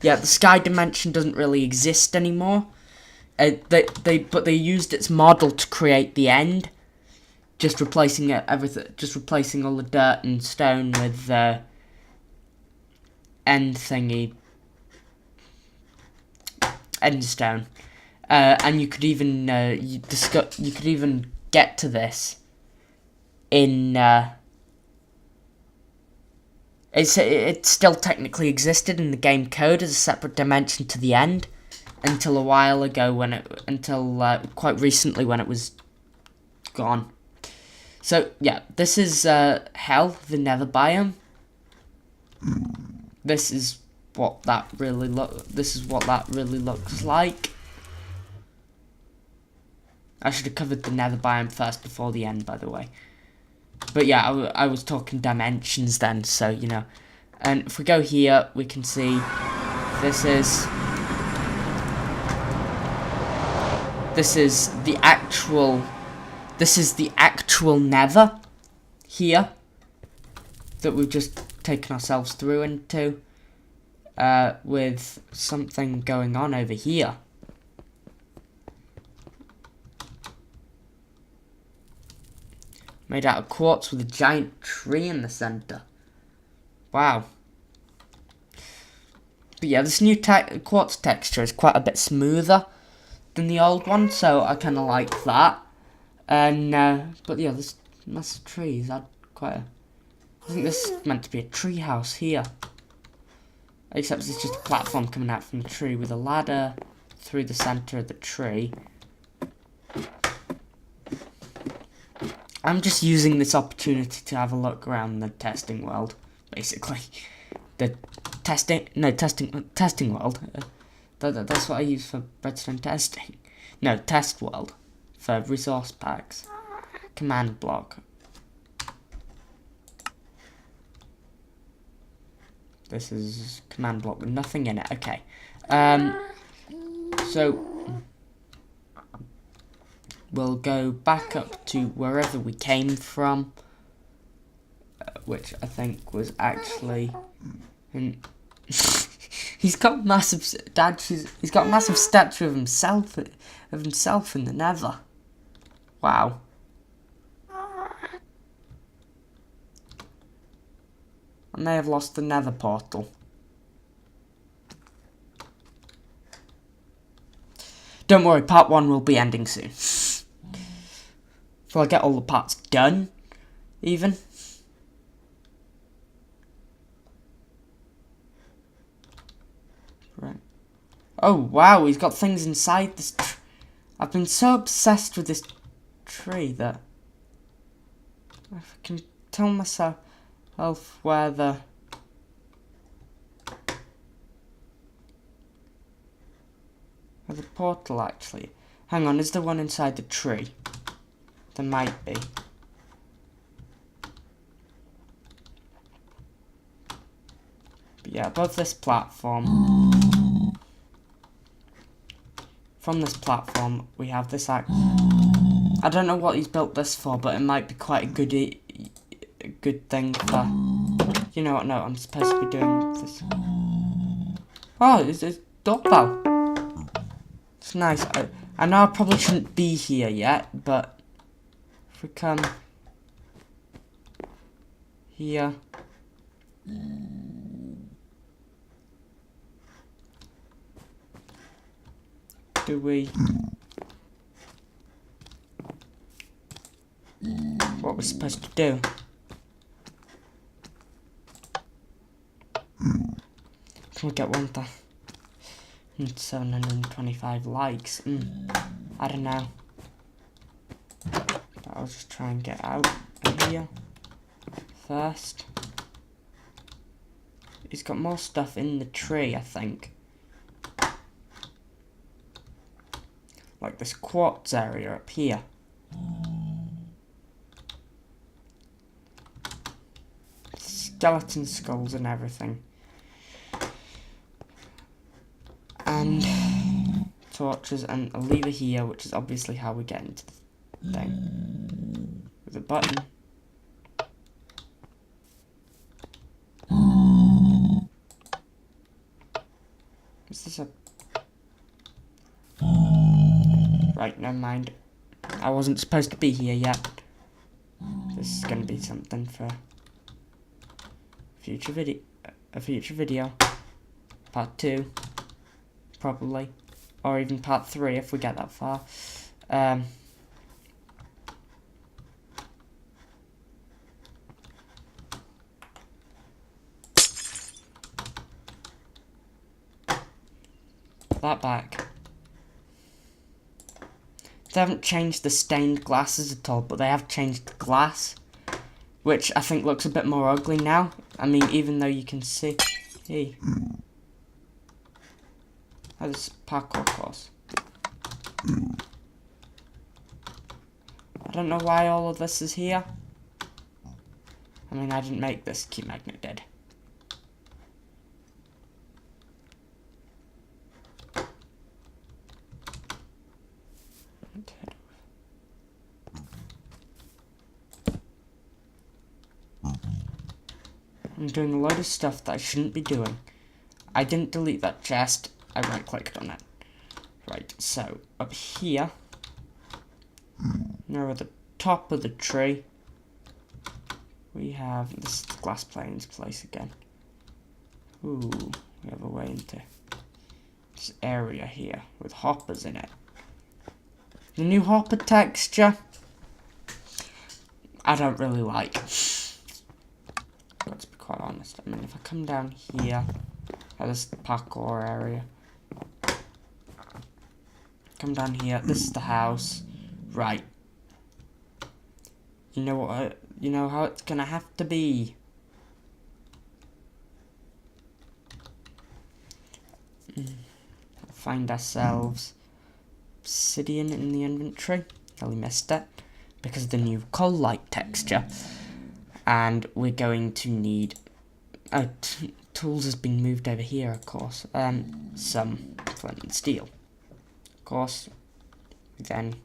yeah, the sky dimension doesn't really exist anymore. But they used its model to create the end, just replacing replacing all the dirt and stone with the end thingy, end stone. And you could even you could even get to this in it still technically existed in the game code as a separate dimension to the end until a while ago quite recently when it was gone. So yeah, this is hell, the nether biome. This is what that really looks like. I should have covered the nether biome first before the end, by the way. But yeah, I was talking dimensions then, so, you know. And if we go here, we can see this is the actual nether here that we've just taken ourselves through into, with something going on over here. Made out of quartz with a giant tree in the center. Wow. But yeah, this new quartz texture is quite a bit smoother than the old one, so I kind of like that. And but yeah, this massive trees add quite a... I think this is meant to be a tree house here. Except it's just a platform coming out from the tree with a ladder through the center of the tree. I'm just using this opportunity to have a look around the testing world, basically. The testing world. That's what I use for redstone testing. No, test world for resource packs. Command block. This is command block with nothing in it. Okay. So we'll go back up to wherever we came from, which I think was actually. He's got massive He's got a massive statue of himself in the Nether. Wow. I may have lost the Nether portal. Don't worry, part 1 will be ending soon. Till I get all the parts done, even. Right. Oh, wow, he's got things inside this tree. I've been so obsessed with this tree that I can tell myself where the portal actually. Hang on, is there one inside the tree? There might be. But yeah, above this platform. From this platform, we have this I don't know what he's built this for, but it might be quite a good thing for... You know what, no, I'm supposed to be doing this. Oh, it's a doorbell. It's nice. I know I probably shouldn't be here yet, but if we come here, do we... What we're supposed to do? Can we get 1,725 likes? I don't know. But I'll just try and get out of here first. He's got more stuff in the tree, I think. Like this quartz area up here. Skeleton skulls and everything. And torches and a lever here, which is obviously how we get into the thing. With a button. Is this a... Right, never mind. I wasn't supposed to be here yet. This is gonna be something for a future video. Part 2. Probably. Or even part 3 if we get that far. That back. They haven't changed the stained glasses at all, but they have changed the glass, which I think looks a bit more ugly now. I mean, even though you can see... Hey. Oh, this parkour course. I don't know why all of this is here. I mean, I didn't make this, qmagnet did. I'm doing a load of stuff that I shouldn't be doing. I didn't delete that chest. I right-clicked on it. Right, so up here, near the top of the tree, we have this glass planes place again. Ooh, we have a way into this area here with hoppers in it. The new hopper texture, I don't really like. Let's be quite honest. I mean, if I come down here, this parkour area. Come down here. This is the house, right? You know what? You know how it's gonna have to be. Find ourselves obsidian in the inventory. Nearly missed it because of the new coal-like texture, and we're going to need. Tools has been moved over here, of course. Some flint and steel. Of course, we then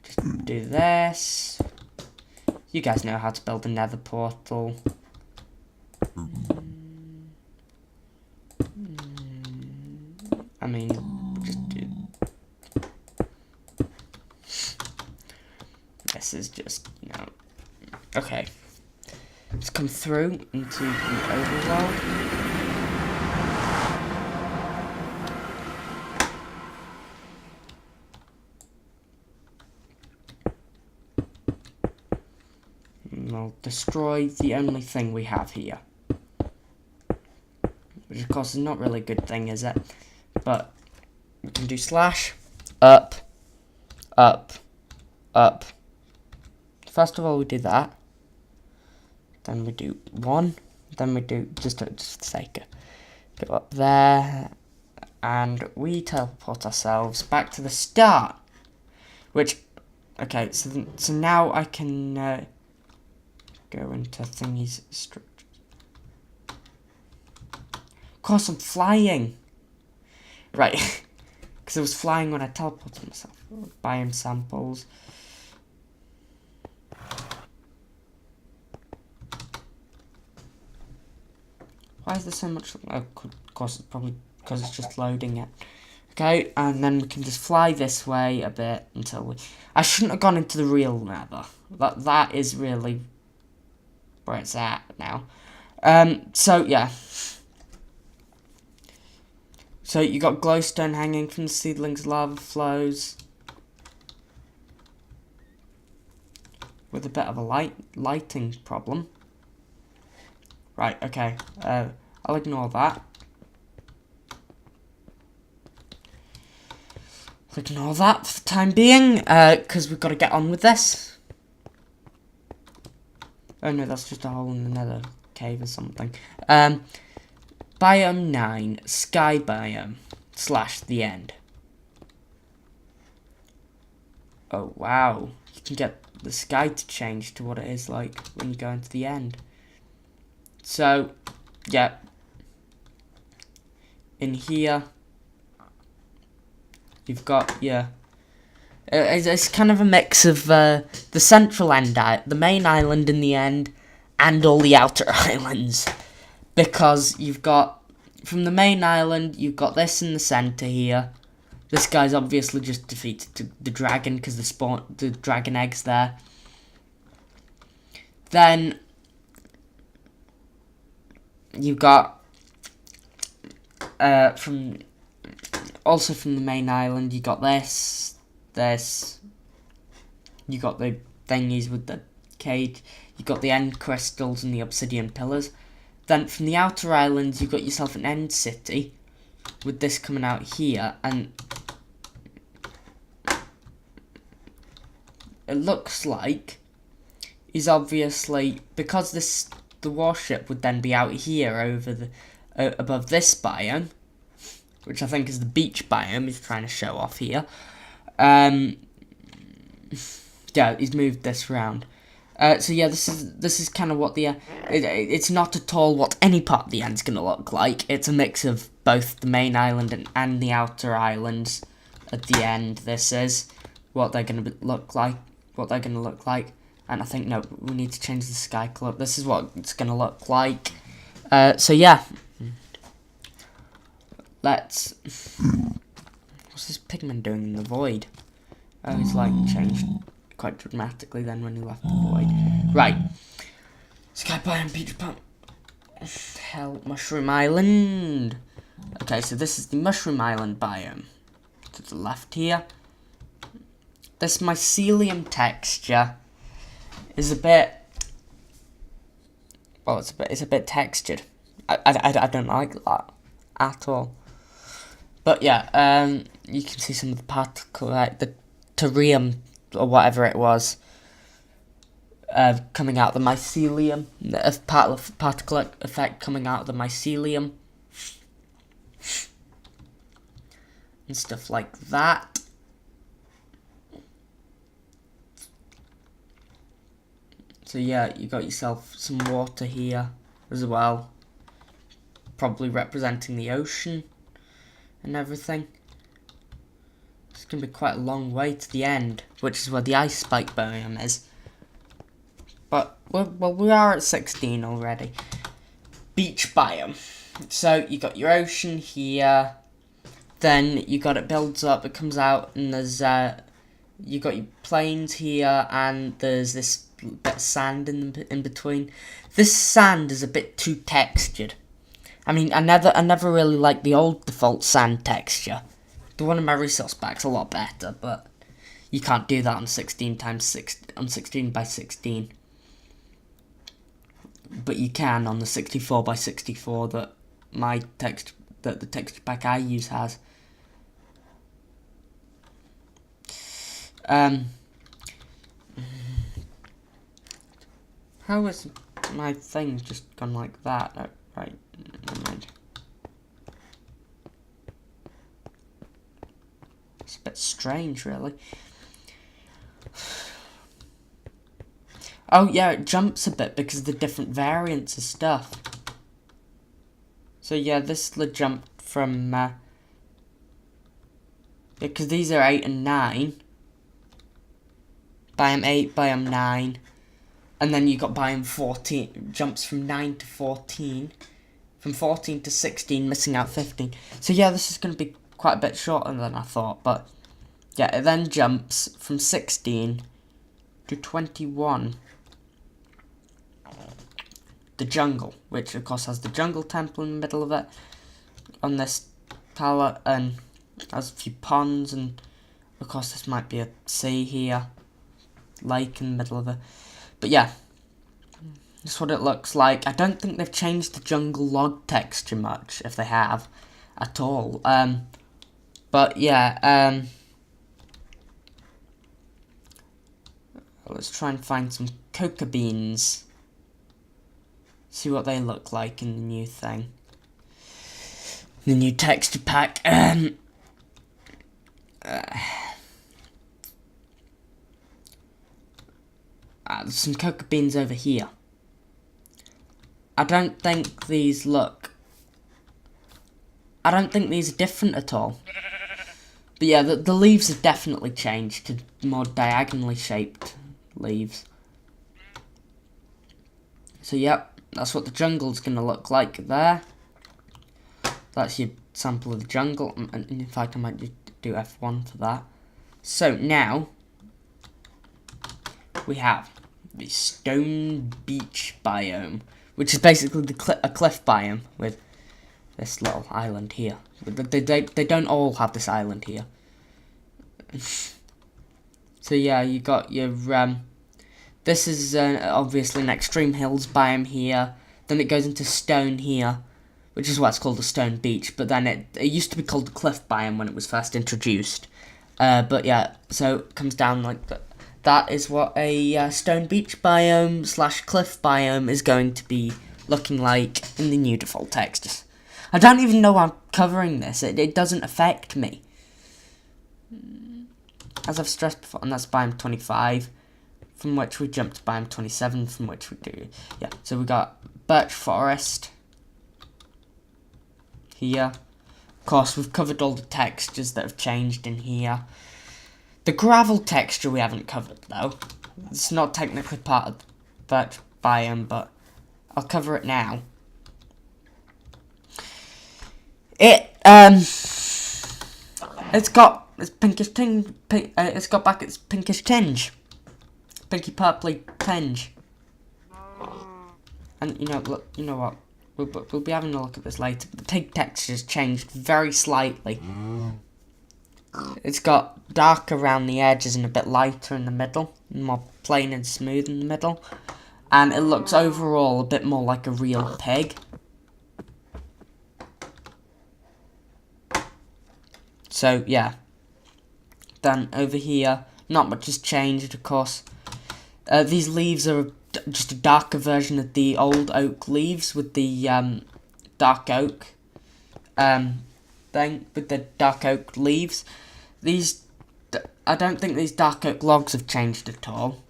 just do this. You guys know how to build a nether portal. I mean, just do. This is just, you know. Okay. Let's come through into the overworld. We'll destroy the only thing we have here. Which of course is not really a good thing, is it? But we can do slash, up, up, up. First of all we do that. Then we do 1. Then we do, just for the sake of, go up there. And we teleport ourselves back to the start. Which, okay, so now I can go into thingy's structure. Of course I'm flying. Right. Because I was flying when I teleported myself. Biome samples. Why is there so much? Oh, of course, it's probably because it's just loading it. Okay, and then we can just fly this way a bit until we. I shouldn't have gone into the real nether. That is really where it's at now. So yeah. So you got glowstone hanging from the seedlings, lava flows. With a bit of a lighting problem. Right, okay. I'll ignore that. I'll ignore that for the time being, because we've got to get on with this. Oh no, that's just a hole in the nether cave or something. Biome 9, Sky Biome, / the end. Oh wow, you can get the sky to change to what it is like when you go into the end. So, yeah. In here, you've got, yeah. It's kind of a mix of the central end, the main island in the end, and all the outer islands. Because you've got, from the main island, you've got this in the centre here. This guy's obviously just defeated the dragon because the dragon egg's there. Then you've got from the main island, you got this. You got the thingies with the cage. You got the end crystals and the obsidian pillars. Then from the outer islands, you've got yourself an end city with this coming out here, and it looks like is obviously because the warship would then be out here over the above this biome, which I think is the beach biome he's trying to show off here. Yeah, he's moved this round. So yeah, this is kind of what the it's not at all what any part of the end's gonna look like. It's a mix of both the main island and the outer islands at the end. This is what they're going to look like, and I think, no, we need to change the sky colour. This is what it's going to look like. So yeah, let's, what's this pigman doing in the void? Oh, he's like changed quite dramatically then when he left the void. Right, sky biome, beach pump, hell, mushroom island. Okay, so this is the mushroom island biome. To the left here, this mycelium texture is a bit, well, it's a bit textured. I don't like that at all. But yeah, you can see some of the particle, like the tertium or whatever it was, coming out of the mycelium. The particle effect coming out of the mycelium and stuff like that. So yeah, you got yourself some water here as well, probably representing the ocean and everything. It's going to be quite a long way to the end, which is where the ice spike biome is. But, well, we are at 16 already. Beach biome. So you got your ocean here, then you got it builds up, it comes out, and there's you got your plains here, and there's this bit of sand in between. This sand is a bit too textured. I mean, I never really liked the old default sand texture. The one in my resource pack's a lot better, but you can't do that on 16 by 16. But you can on the 64 by 64 that the texture pack I use has. How is my thing just gone like that? Oh, right, never mind. It's a bit strange, really. Oh yeah, it jumps a bit because of the different variants of stuff. So yeah, this jumped from because these are 8 and 9. Biome 8, biome 9. And then you got biome 14, jumps from 9 to 14. From 14 to 16, missing out 15. So yeah, this is going to be quite a bit shorter than I thought. But yeah, it then jumps from 16 to 21. The jungle, which of course has the jungle temple in the middle of it. On this palette, and has a few ponds, and of course this might be a sea here. Lake in the middle of it. But yeah, that's what it looks like. I don't think they've changed the jungle log texture much, if they have, at all. But yeah, let's try and find some coca beans. See what they look like in the new thing. The new texture pack. There's some coca beans over here. I don't think these are different at all. But yeah, the leaves have definitely changed to more diagonally shaped leaves. So yep, that's what the jungle's going to look like there. That's your sample of the jungle. And in fact, I might do F1 for that. So now we have the stone beach biome, which is basically a cliff biome with this little island here. They don't all have this island here. So yeah, you got your this is obviously an extreme hills biome here. Then it goes into stone here, which is why it's called a stone beach. But then it used to be called the cliff biome when it was first introduced. But yeah, so it comes down like that. That is what a stone beach biome / cliff biome is going to be looking like in the new default textures. I don't even know why I'm covering this. It doesn't affect me. As I've stressed before, and that's biome 25, from which we jump to biome 27, from which we do, yeah. So we got birch forest here. Of course, we've covered all the textures that have changed in here. The gravel texture we haven't covered, though. It's not technically part of that biome, but I'll cover it now. It's got its pinkish tinge. It's got back its pinkish tinge, pinky purpley tinge. And look, you know what? We'll be having a look at this later. The pig texture's changed very slightly. It's got darker around the edges and a bit lighter in the middle, more plain and smooth in the middle, and it looks overall a bit more like a real pig. So yeah. Then over here, not much has changed, of course. These leaves are just a darker version of the old oak leaves with the dark oak thing, with the dark oak leaves. I don't think these dark oak logs have changed at all.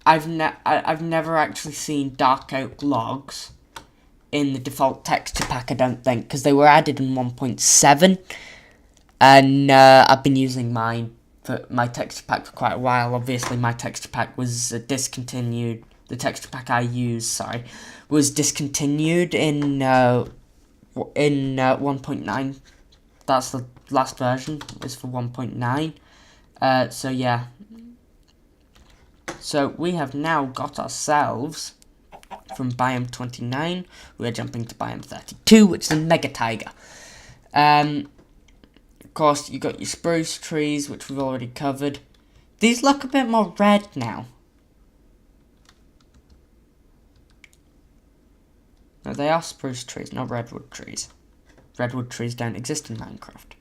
I've never actually seen dark oak logs in the default texture pack, I don't think, because they were added in 1.7, and I've been using mine for my texture pack for quite a while. Obviously, my texture pack was discontinued. The texture pack I used, was discontinued in 1.9. That's the last version, is for 1.9. So yeah. So we have now got ourselves, from biome 29, we're jumping to biome 32, which is a mega taiga. Of course, you got your spruce trees, which we've already covered. These look a bit more red now. No, they are spruce trees, not redwood trees. Redwood trees don't exist in Minecraft.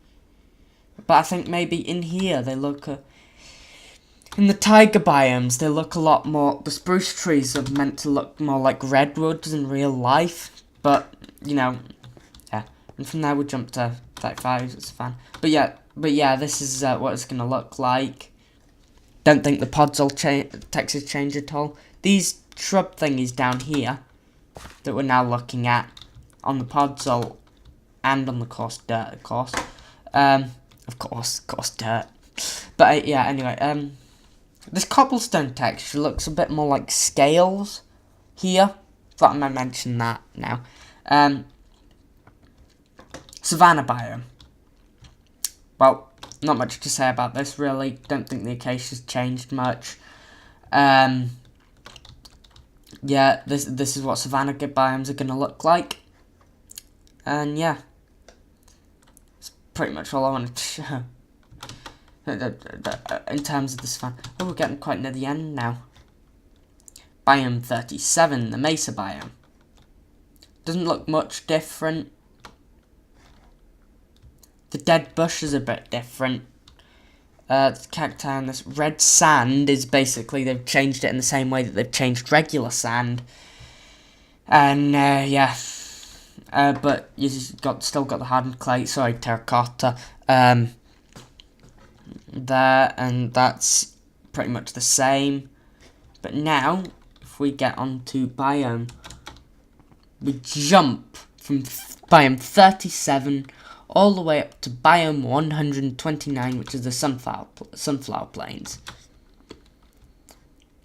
But I think maybe in here they look... in the taiga biomes, they look a lot more... The spruce trees are meant to look more like redwoods in real life. But, yeah. And from there we jump to 35, it's fun. But yeah, this is what it's going to look like. Don't think the pods will textures change at all. These shrub thingies down here that we're now looking at on the podzol and on the coarse dirt, of course. Of course, dirt. But yeah, anyway, this cobblestone texture looks a bit more like scales here. Thought I might mention that now. Savannah biome. Well, not much to say about this, really. Don't think the acacia's changed much. Yeah, this is what Savannah biomes are going to look like. And yeah, it's pretty much all I wanted to show. In terms of this fan. Oh, we're getting quite near the end now. Biome 37, the Mesa biome. Doesn't look much different. The dead bush is a bit different. The cacti and this red sand is basically, they've changed it in the same way that they've changed regular sand. And yeah. But you've still got the hardened clay, sorry, terracotta. There, and that's pretty much the same. But now, if we get onto biome, we jump from biome 37 all the way up to biome 129, which is the sunflower plains,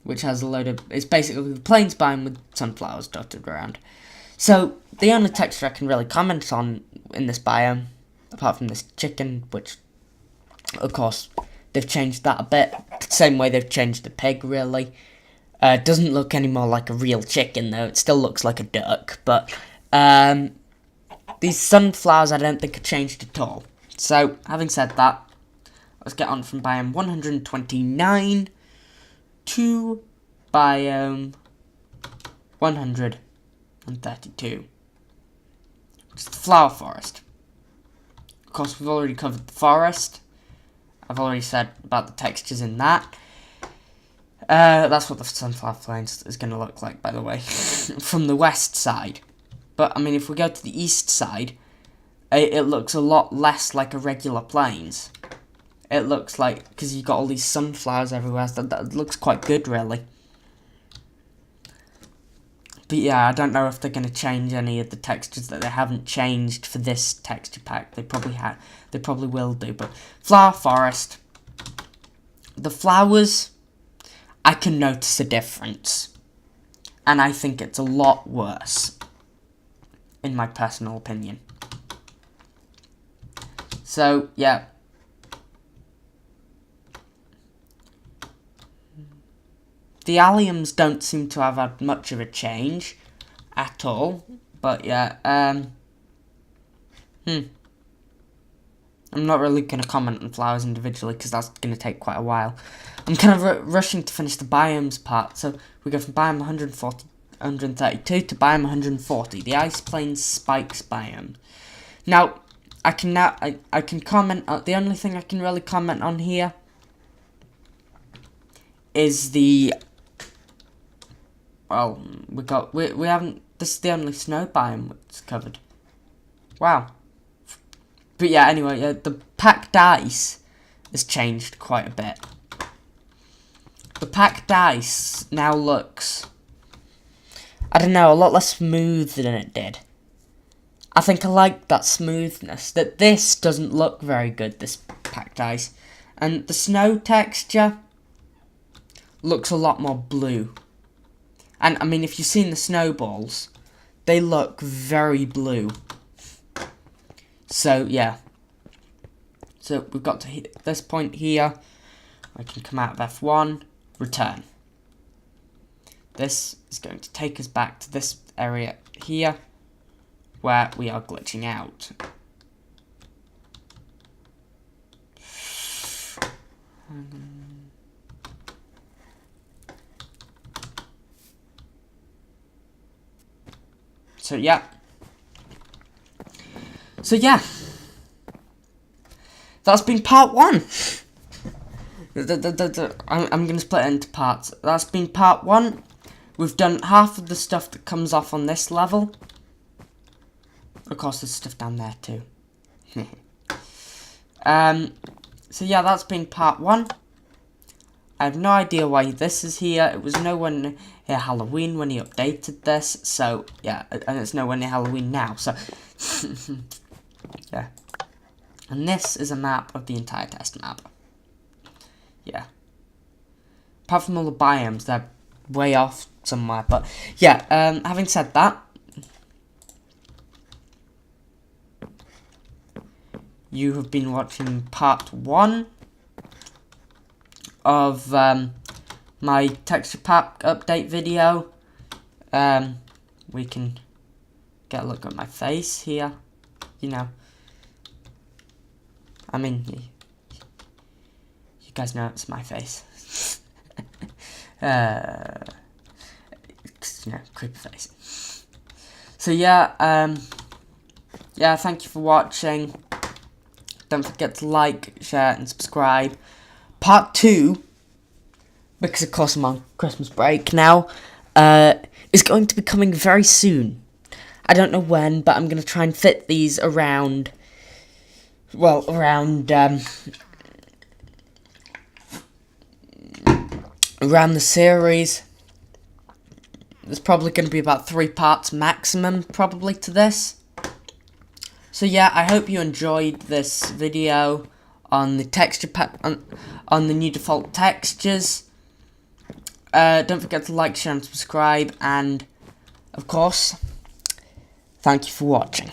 which has a load of, it's basically the plains biome with sunflowers dotted around. So the only texture I can really comment on in this biome, apart from this chicken, which of course they've changed that a bit, same way they've changed the pig, really. Doesn't look any more like a real chicken though, it still looks like a duck, but these sunflowers I don't think have changed at all. So, having said that, let's get on from biome 129 to biome 132, which is the flower forest. Of course, we've already covered the forest. I've already said about the textures in that. That's what the sunflower plains is going to look like, by the way, from the west side. But, I mean, if we go to the east side, it looks a lot less like a regular plains. It looks like, because you've got all these sunflowers everywhere, so that looks quite good, really. But yeah, I don't know if they're going to change any of the textures that they haven't changed for this texture pack. They probably will do, but flower forest, the flowers, I can notice a difference. And I think it's a lot worse, in my personal opinion. So, yeah. The alliums don't seem to have had much of a change at all. But, yeah, I'm not really going to comment on flowers individually because that's going to take quite a while. I'm kind of rushing to finish the biomes part. So we go from biome 132 to biome 140. The Ice Plains Spikes biome. Now, I can comment on, the only thing I can really comment on here is the, well, we haven't, this is the only snow biome that's covered. Wow. But yeah, anyway, the packed ice has changed quite a bit. The packed ice now looks, I don't know, a lot less smooth than it did. I think I like that smoothness. That this doesn't look very good, this packed ice. And the snow texture looks a lot more blue. And, I mean, if you've seen the snowballs, they look very blue. So, yeah. So, we've got to this point here. I can come out of F1, return. This is going to take us back to this area here, where we are glitching out. So yeah. That's been part 1. I'm going to split it into parts. That's been part 1. We've done half of the stuff that comes off on this level. Of course, there's stuff down there too. So yeah, that's been part 1. I have no idea why this is here. It was nowhere near Halloween when he updated this. So yeah, and it's nowhere near Halloween now. So yeah. And this is a map of the entire test map. Yeah. Apart from all the biomes, they're way off somewhere. But yeah, having said that, you have been watching part 1 of my texture pack update video. We can get a look at my face here. You know, I mean, you guys know it's my face. You know, creepy face. So yeah, yeah, thank you for watching. Don't forget to like, share, and subscribe. Part 2, because of course I'm on Christmas break now, is going to be coming very soon. I don't know when, but I'm going to try and fit these around, well, around the series. There's probably going to be about 3 parts maximum, probably, to this. So yeah, I hope you enjoyed this video on the texture pack, on the new default textures. Don't forget to like, share, and subscribe, and of course, thank you for watching.